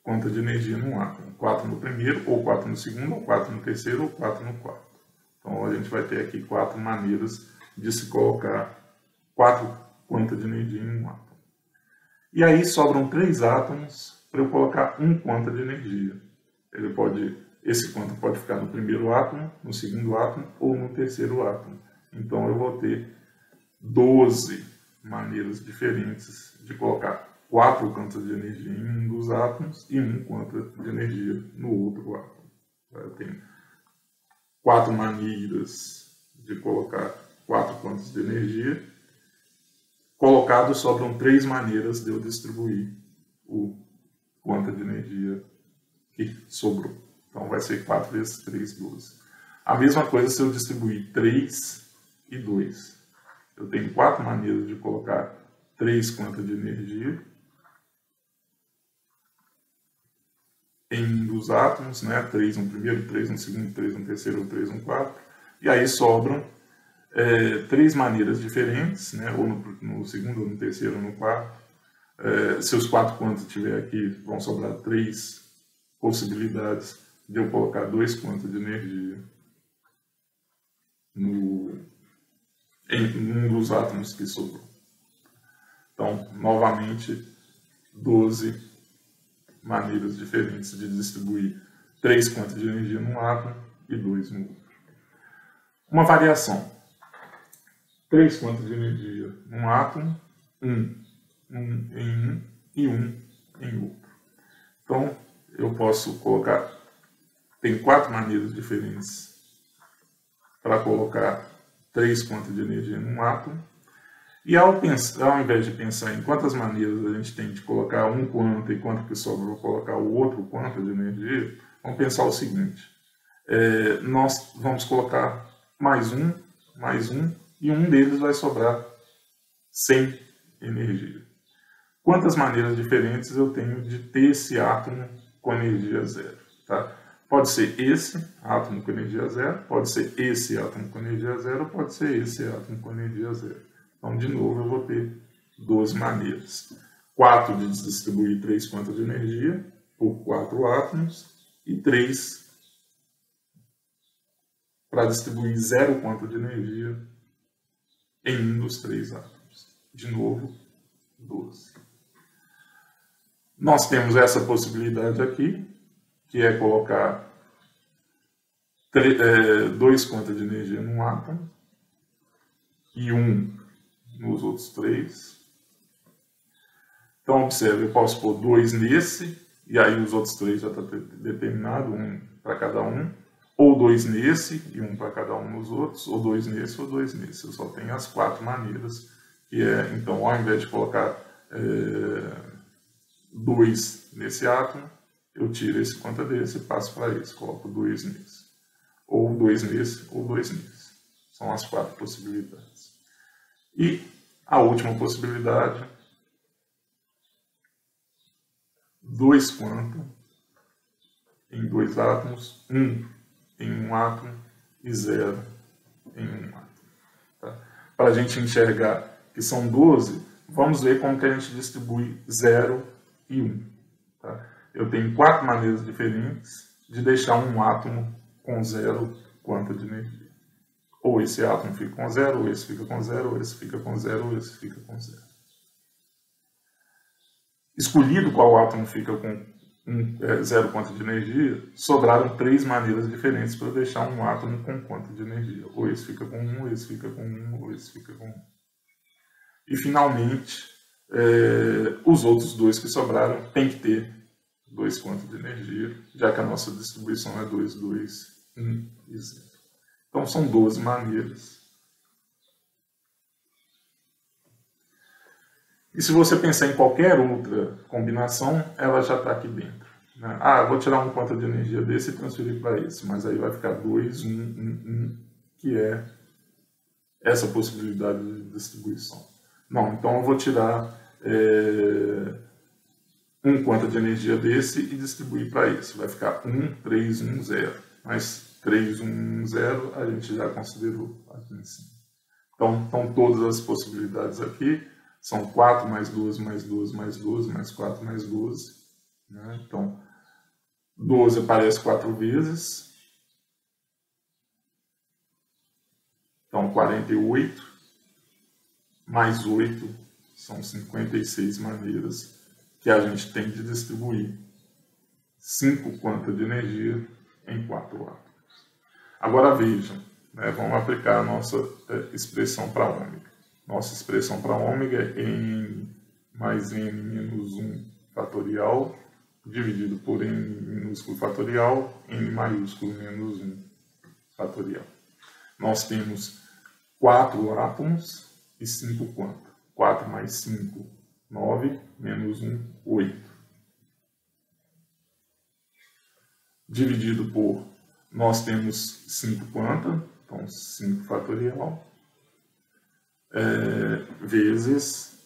quantas de energia num átomo. 4 no primeiro, ou 4 no segundo, ou 4 no terceiro, ou 4 no quarto. Então a gente vai ter aqui 4 maneiras de se colocar 4 quantas de energia em um átomo. E aí sobram 3 átomos para eu colocar 1 quanta de energia. Esse quanto pode ficar no primeiro átomo, no segundo átomo ou no terceiro átomo. Então eu vou ter 12 maneiras diferentes de colocar 4 quantas de energia em um dos átomos e 1 quanta de energia no outro átomo. Eu tenho 4 maneiras de colocar 4 quantas de energia. Colocado, sobram 3 maneiras de eu distribuir o quanta de energia que sobrou. Então vai ser 4 vezes 3, 12. A mesma coisa se eu distribuir 3 e 2. Eu tenho 4 maneiras de colocar 3 quantas de energia em um dos átomos, né? 3 no primeiro, 3 no segundo, 3 no terceiro, 3 no quarto. E aí sobram 3 maneiras diferentes, né? Ou no segundo, ou no terceiro, ou no quarto. Se os 4 quantos estiver aqui, vão sobrar 3 possibilidades de eu colocar 2 quantas de energia em um dos átomos que sobrou. Então, novamente, 12 maneiras diferentes de distribuir 3 quantas de energia num átomo e 2 no outro. Uma variação. 3 quantas de energia num átomo, 1 em um e 1 em outro. Então, eu posso colocar, tem 4 maneiras diferentes para colocar 3 quantas de energia num átomo. E ao invés de pensar em quantas maneiras a gente tem de colocar um quanto e quanto que sobra para colocar o outro quanto de energia, vamos pensar o seguinte. Nós vamos colocar mais um, e um deles vai sobrar sem energia. Quantas maneiras diferentes eu tenho de ter esse átomo com energia zero? Tá? Pode ser esse átomo com energia zero, pode ser esse átomo com energia zero, pode ser esse átomo com energia zero. Então, de novo, eu vou ter 12 maneiras. 4 de distribuir 3 quantas de energia por 4 átomos e 3 para distribuir 0 quanta de energia em um dos 3 átomos. De novo, 12. Nós temos essa possibilidade aqui, que é colocar 2 quantas de energia num átomo e 1 nos outros 3. Então, observe, eu posso pôr 2 nesse, e aí os outros 3 já está determinado, 1 para cada um, ou 2 nesse e 1 para cada um nos outros, ou 2 nesse ou 2 nesse. Eu só tenho as 4 maneiras, que é, então, ao invés de colocar 2 nesse átomo, eu tiro esse quanta desse e passo para esse, coloco 2 nesse. Ou 2 nesse, ou 2 nesse. São as 4 possibilidades. E a última possibilidade, 2 quanta em 2 átomos, 1 em um átomo e 0 em um átomo. Tá? Para a gente enxergar que são 12, vamos ver como que a gente distribui 0 e 1. Tá? Eu tenho 4 maneiras diferentes de deixar um átomo com 0 quanta de energia. Ou esse átomo fica com 0, ou esse fica com 0, ou esse fica com 0, ou esse fica com 0. Escolhido qual átomo fica com 0 quanta de energia, sobraram 3 maneiras diferentes para deixar um átomo com quanta de energia. Ou esse fica com 1, ou esse fica com 1, ou esse fica com 1. E, finalmente, os outros 2 que sobraram têm que ter 2 quanta de energia, já que a nossa distribuição é 2, 2, 1 e 0. Então, são 12 maneiras. E se você pensar em qualquer outra combinação, ela já está aqui dentro. Né? Eu vou tirar um quanta de energia desse e transferir para esse, mas aí vai ficar 2, 1, 1, 1, que é essa possibilidade de distribuição. Não, então eu vou tirar um quanta de energia desse e distribuir para esse. Vai ficar 1, 3, 1, 0. Mas 3, 1, 0 a gente já considerou aqui em cima. Então, estão todas as possibilidades aqui. São 4 mais 12, mais 12, mais 12, mais 4, mais 12. Né? Então, 12 aparece 4 vezes. Então, 48 mais 8 são 56 maneiras que a gente tem de distribuir 5 quanta de energia em 4 átomos. Agora vejam, né, vamos aplicar a nossa expressão para ômega. Nossa expressão para ômega é n mais n menos 1 fatorial, dividido por n minúsculo fatorial, n maiúsculo menos 1 fatorial. Nós temos 4 átomos e 5 quanta. 4 mais 5, 9, menos 1, 8. Dividido por, nós temos 5 quanta, então 5 fatorial, vezes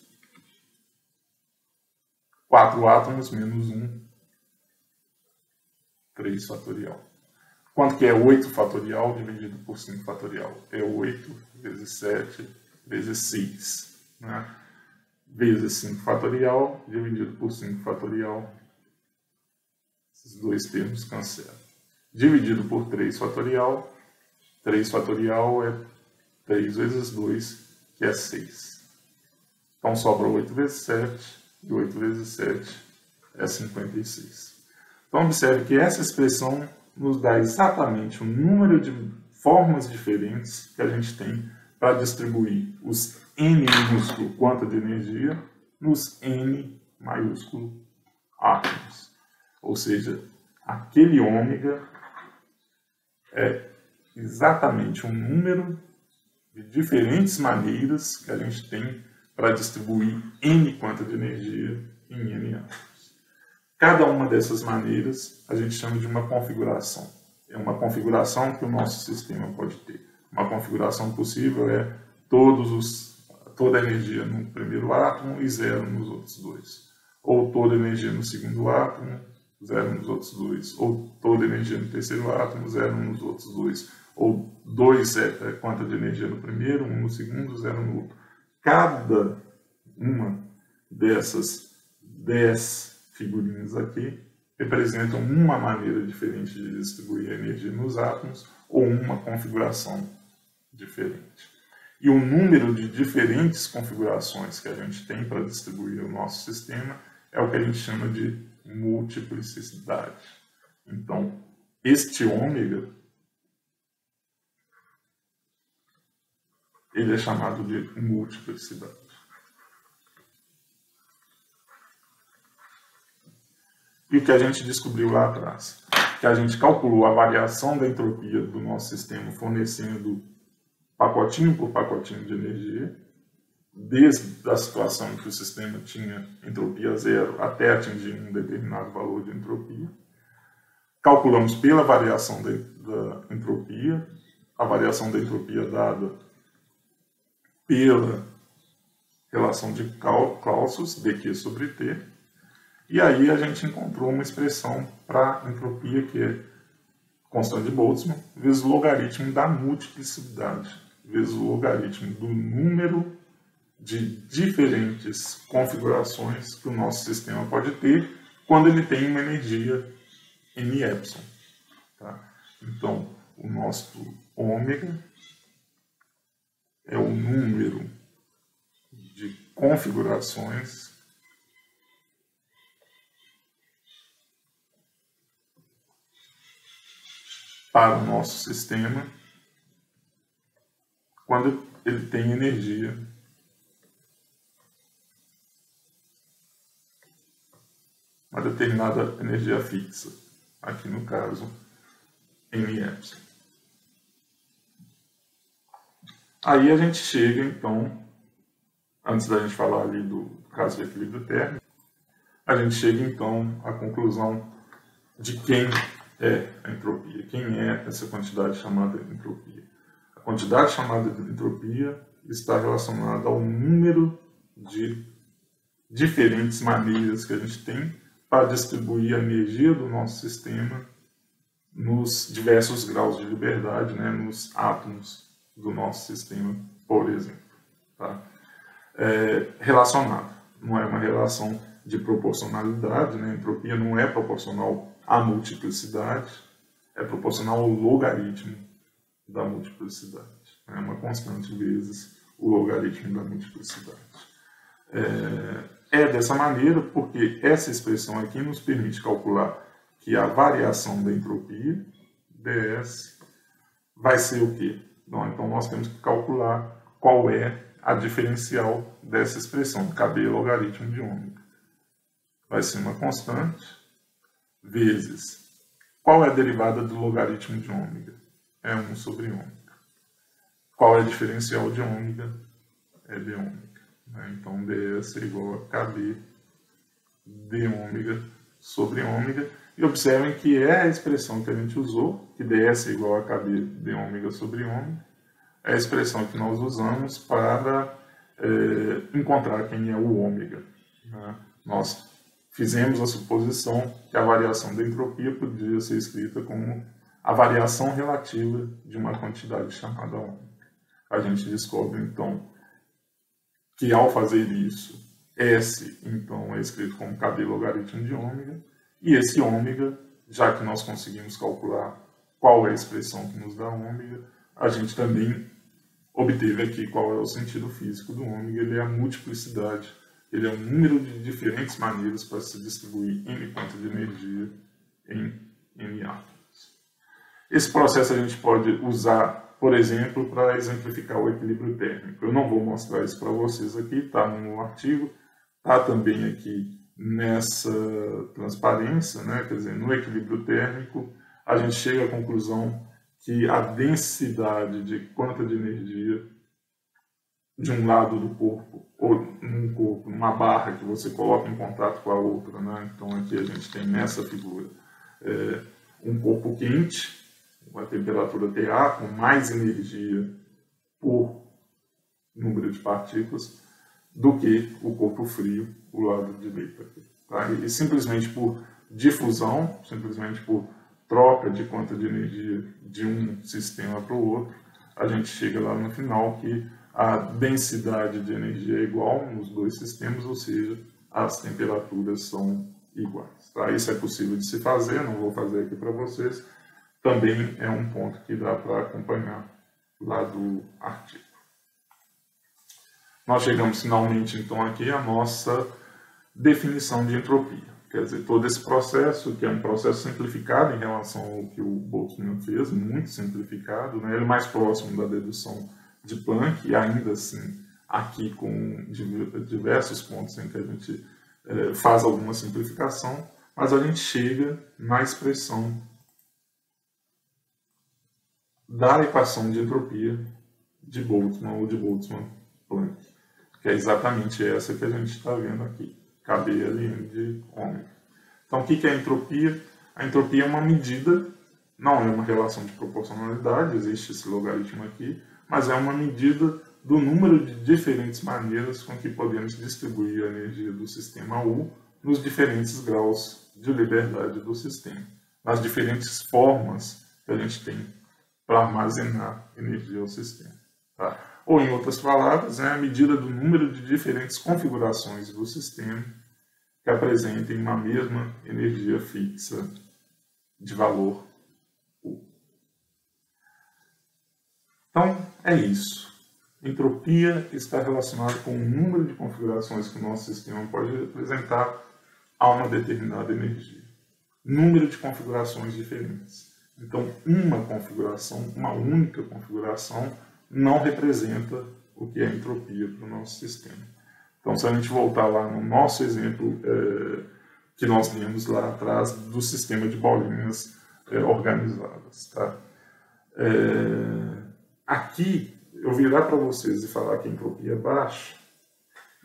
4 átomos menos 1, 3 fatorial. Quanto que é 8 fatorial dividido por 5 fatorial? É 8 vezes 7 vezes 6. Né? Vezes 5 fatorial dividido por 5 fatorial. Esses dois termos cancelam. Dividido por 3 fatorial. 3 fatorial é 3 vezes 2, que é 6. Então sobra 8 vezes 7. E 8 vezes 7 é 56. Então, observe que essa expressão nos dá exatamente o número de formas diferentes que a gente tem para distribuir os N minúsculo quanto de energia nos N maiúsculo átomos. Ou seja, aquele ômega é exatamente um número de diferentes maneiras que a gente tem para distribuir N quanto de energia em N átomos. Cada uma dessas maneiras a gente chama de uma configuração. É uma configuração que o nosso sistema pode ter. Uma configuração possível é toda a energia no primeiro átomo e zero nos outros dois. Ou toda a energia no segundo átomo, zero nos outros dois. Ou toda a energia no terceiro átomo, zero nos outros dois. Ou 2 é quanta de energia no primeiro, 1 no segundo, 0 no outro. Cada uma dessas 10 figurinhas aqui representam uma maneira diferente de distribuir a energia nos átomos ou uma configuração diferente. E o número de diferentes configurações que a gente tem para distribuir o nosso sistema é o que a gente chama de multiplicidade. Então, este ômega ele é chamado de multiplicidade. E o que a gente descobriu lá atrás? Que a gente calculou a variação da entropia do nosso sistema fornecendo pacotinho por pacotinho de energia, desde a situação em que o sistema tinha entropia zero até atingir um determinado valor de entropia. Calculamos pela variação da entropia, a variação da entropia dada pela relação de Clausius, dq sobre t, e aí a gente encontrou uma expressão para entropia que é constante de Boltzmann vezes o logaritmo da multiplicidade, vezes o logaritmo do número de diferentes configurações que o nosso sistema pode ter quando ele tem uma energia N epsilon. Tá? Então, o nosso ômega é o número de configurações para o nosso sistema quando ele tem energia uma determinada energia fixa, aqui no caso N epsilon. Aí a gente chega, então, antes da gente falar ali do caso de equilíbrio térmico, a gente chega, então, à conclusão de quem é a entropia, quem é essa quantidade chamada entropia. A quantidade chamada de entropia está relacionada ao número de diferentes maneiras que a gente tem para distribuir a energia do nosso sistema nos diversos graus de liberdade, né, nos átomos do nosso sistema, por exemplo. Tá? Relacionado. Não é uma relação de proporcionalidade, né? A entropia não é proporcional à multiplicidade, é proporcional ao logaritmo da multiplicidade. É uma constante vezes o logaritmo da multiplicidade. É dessa maneira porque essa expressão aqui nos permite calcular que a variação da entropia, ds, vai ser o quê? Então nós temos que calcular qual é a diferencial dessa expressão, KB logaritmo de ômega. Vai ser uma constante vezes. Qual é a derivada do logaritmo de ômega? É 1 sobre ômega. Qual é a diferencial de ômega? É d ômega. Então ds é igual a KB d ômega sobre ômega. E observem que é a expressão que a gente usou, que ds é igual a KB d ômega sobre ômega, é a expressão que nós usamos para encontrar quem é o ômega. Né? Nós fizemos a suposição que a variação da entropia podia ser escrita como a variação relativa de uma quantidade chamada ômega. A gente descobre, então, que ao fazer isso, S, então, é escrito como KB logaritmo de ômega, e esse ômega, já que nós conseguimos calcular qual é a expressão que nos dá ômega, a gente também obteve aqui qual é o sentido físico do ômega, ele é a multiplicidade ele é um número de diferentes maneiras para se distribuir N quanto de energia em N átomos. Esse processo a gente pode usar, por exemplo, para exemplificar o equilíbrio térmico. Eu não vou mostrar isso para vocês aqui, está no artigo, está também aqui nessa transparência, né? Quer dizer, no equilíbrio térmico, a gente chega à conclusão que a densidade de quanta de energia de um lado do corpo, ou num corpo, numa barra que você coloca em contato com a outra, né? Então aqui a gente tem nessa figura um corpo quente, uma temperatura TA com mais energia por número de partículas do que o corpo frio, o lado direito aqui. Tá? E simplesmente por difusão, simplesmente por troca de quanta de energia de um sistema para o outro, a gente chega lá no final que a densidade de energia é igual nos dois sistemas, ou seja, as temperaturas são iguais. Tá? Isso é possível de se fazer, não vou fazer aqui para vocês. Também é um ponto que dá para acompanhar lá do artigo. Nós chegamos finalmente então aqui à nossa definição de entropia. Quer dizer, todo esse processo, que é um processo simplificado em relação ao que o Boltzmann fez, muito simplificado, né? Ele é mais próximo da dedução de Planck, e ainda assim aqui com diversos pontos em que a gente faz alguma simplificação, mas a gente chega na expressão da equação de entropia de Boltzmann ou de Boltzmann-Planck, que é exatamente essa que a gente está vendo aqui, KBLM de ômega. Então, o que é a entropia? A entropia é uma medida, não é uma relação de proporcionalidade, existe esse logaritmo aqui, mas é uma medida do número de diferentes maneiras com que podemos distribuir a energia do sistema U nos diferentes graus de liberdade do sistema, nas diferentes formas que a gente tem para armazenar energia ao sistema. Tá? Ou, em outras palavras, é a medida do número de diferentes configurações do sistema que apresentem uma mesma energia fixa de valor U. Então, é isso. Entropia está relacionada com o número de configurações que o nosso sistema pode representar a uma determinada energia. Número de configurações diferentes. Então, uma configuração, uma única configuração, não representa o que é entropia para o nosso sistema. Então, se a gente voltar lá no nosso exemplo que nós vimos lá atrás do sistema de bolinhas organizadas. Tá? Aqui, eu virar para vocês e falar que a entropia é baixa,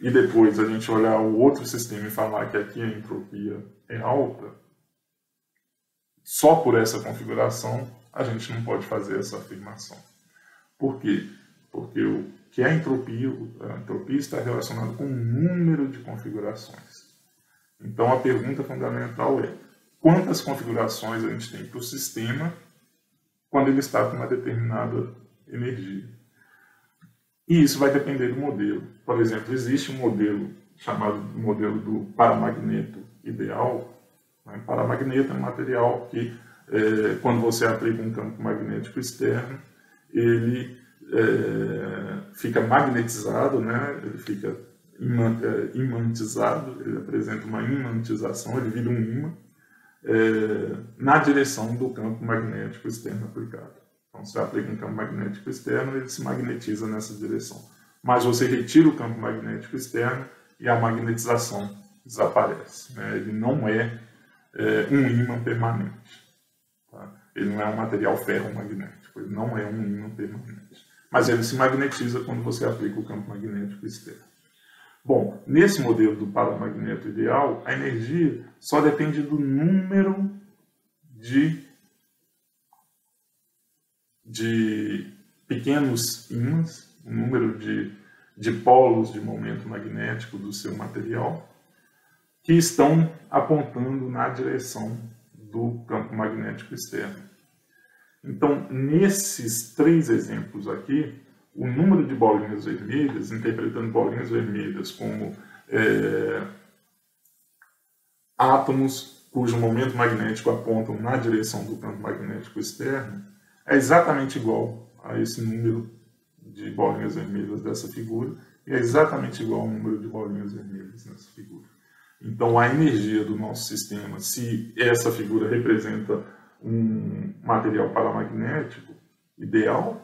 e depois a gente olhar o outro sistema e falar que aqui a entropia é alta, só por essa configuração a gente não pode fazer essa afirmação. Por quê? Porque o que é a entropia está relacionada com o número de configurações. Então a pergunta fundamental é: quantas configurações a gente tem para o sistema quando ele está com uma determinada energia? E isso vai depender do modelo. Por exemplo, existe um modelo chamado modelo do paramagneto ideal. O paramagneto é um material que, quando você aplica um campo magnético externo, ele fica magnetizado, né? Ele fica imantizado, ele apresenta uma imantização, ele vira um ímã na direção do campo magnético externo aplicado. Então, você aplica um campo magnético externo, ele se magnetiza nessa direção. Mas você retira o campo magnético externo e a magnetização desaparece. Né? Ele não é um ímã permanente. Tá? Ele não é um material ferromagnético, ele não é um ímã permanente. Mas ele se magnetiza quando você aplica o campo magnético externo. Bom, nesse modelo do paramagneto ideal, a energia só depende do número de pequenos ímãs, o número de polos de momento magnético do seu material, que estão apontando na direção do campo magnético externo. Então, nesses três exemplos aqui, o número de bolinhas vermelhas, interpretando bolinhas vermelhas como átomos cujo momento magnético apontam na direção do campo magnético externo, é exatamente igual a esse número de bolinhas vermelhas dessa figura, e é exatamente igual ao número de bolinhas vermelhas nessa figura. Então, a energia do nosso sistema, se essa figura representa um material paramagnético ideal,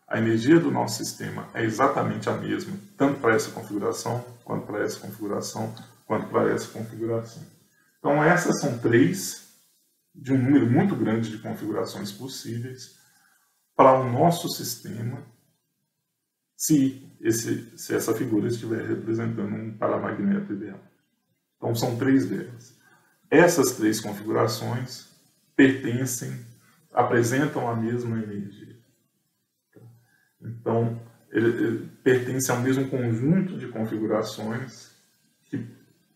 a energia do nosso sistema é exatamente a mesma, tanto para essa configuração, quanto para essa configuração, quanto para essa configuração. Então, essas são três de um número muito grande de configurações possíveis para o nosso sistema, se essa figura estiver representando um paramagneto ideal. Então, são três delas. Essas três configurações apresentam a mesma energia. Então, ele pertence ao mesmo conjunto de configurações que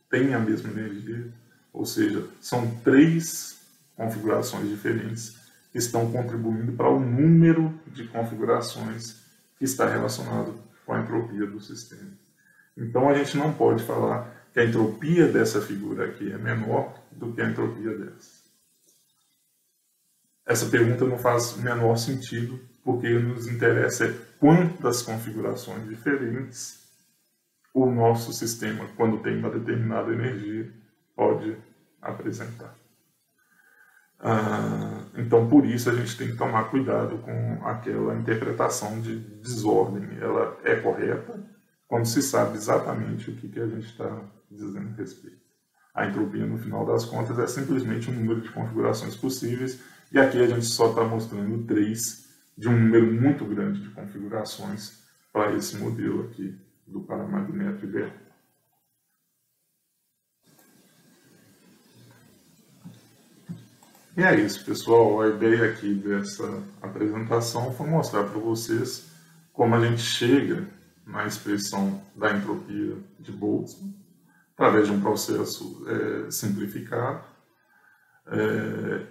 têm a mesma energia, ou seja, são três configurações diferentes que estão contribuindo para o número de configurações que está relacionado com a entropia do sistema. Então, a gente não pode falar que a entropia dessa figura aqui é menor do que a entropia dessa. Essa pergunta não faz o menor sentido, porque nos interessa quantas configurações diferentes o nosso sistema, quando tem uma determinada energia, pode apresentar. Então, por isso, a gente tem que tomar cuidado com aquela interpretação de desordem. Ela é correta quando se sabe exatamente o que a gente está dizendo a respeito. A entropia, no final das contas, é simplesmente um número de configurações possíveis, e aqui a gente só está mostrando 3 de um número muito grande de configurações para esse modelo aqui do paramagneto ideal. E é isso, pessoal. A ideia aqui dessa apresentação foi mostrar para vocês como a gente chega na expressão da entropia de Boltzmann através de um processo simplificado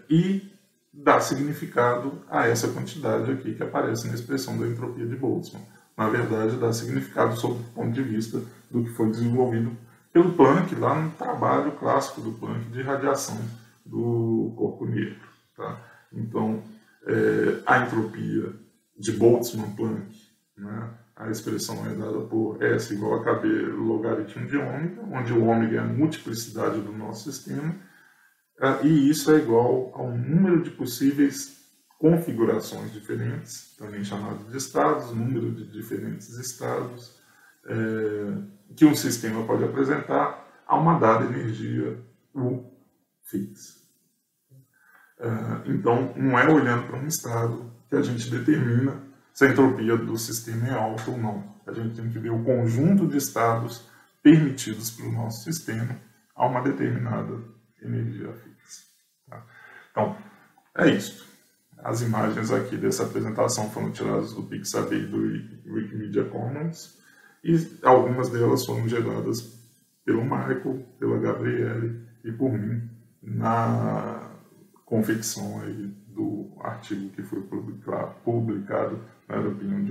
e dá significado a essa quantidade aqui que aparece na expressão da entropia de Boltzmann. Na verdade, dá significado sob o ponto de vista do que foi desenvolvido pelo Planck lá no trabalho clássico do Planck de radiação do corpo negro. Tá? Então, a entropia de Boltzmann-Planck, né? A expressão é dada por S igual a KB logaritmo de ômega, onde o ômega é a multiplicidade do nosso sistema, e isso é igual ao número de possíveis configurações diferentes, também chamado de estados, número de diferentes estados, que um sistema pode apresentar a uma dada energia U fixa. Então, não é olhando para um estado que a gente determina se a entropia do sistema é alta ou não. A gente tem que ver o conjunto de estados permitidos pelo nosso sistema a uma determinada energia fixa. Tá? Então, é isso. As imagens aqui dessa apresentação foram tiradas do Pixabay e do Wikimedia Commons, e algumas delas foram geradas pelo Michael, pela Gabriele e por mim na confecção aí do artigo que foi publicado na European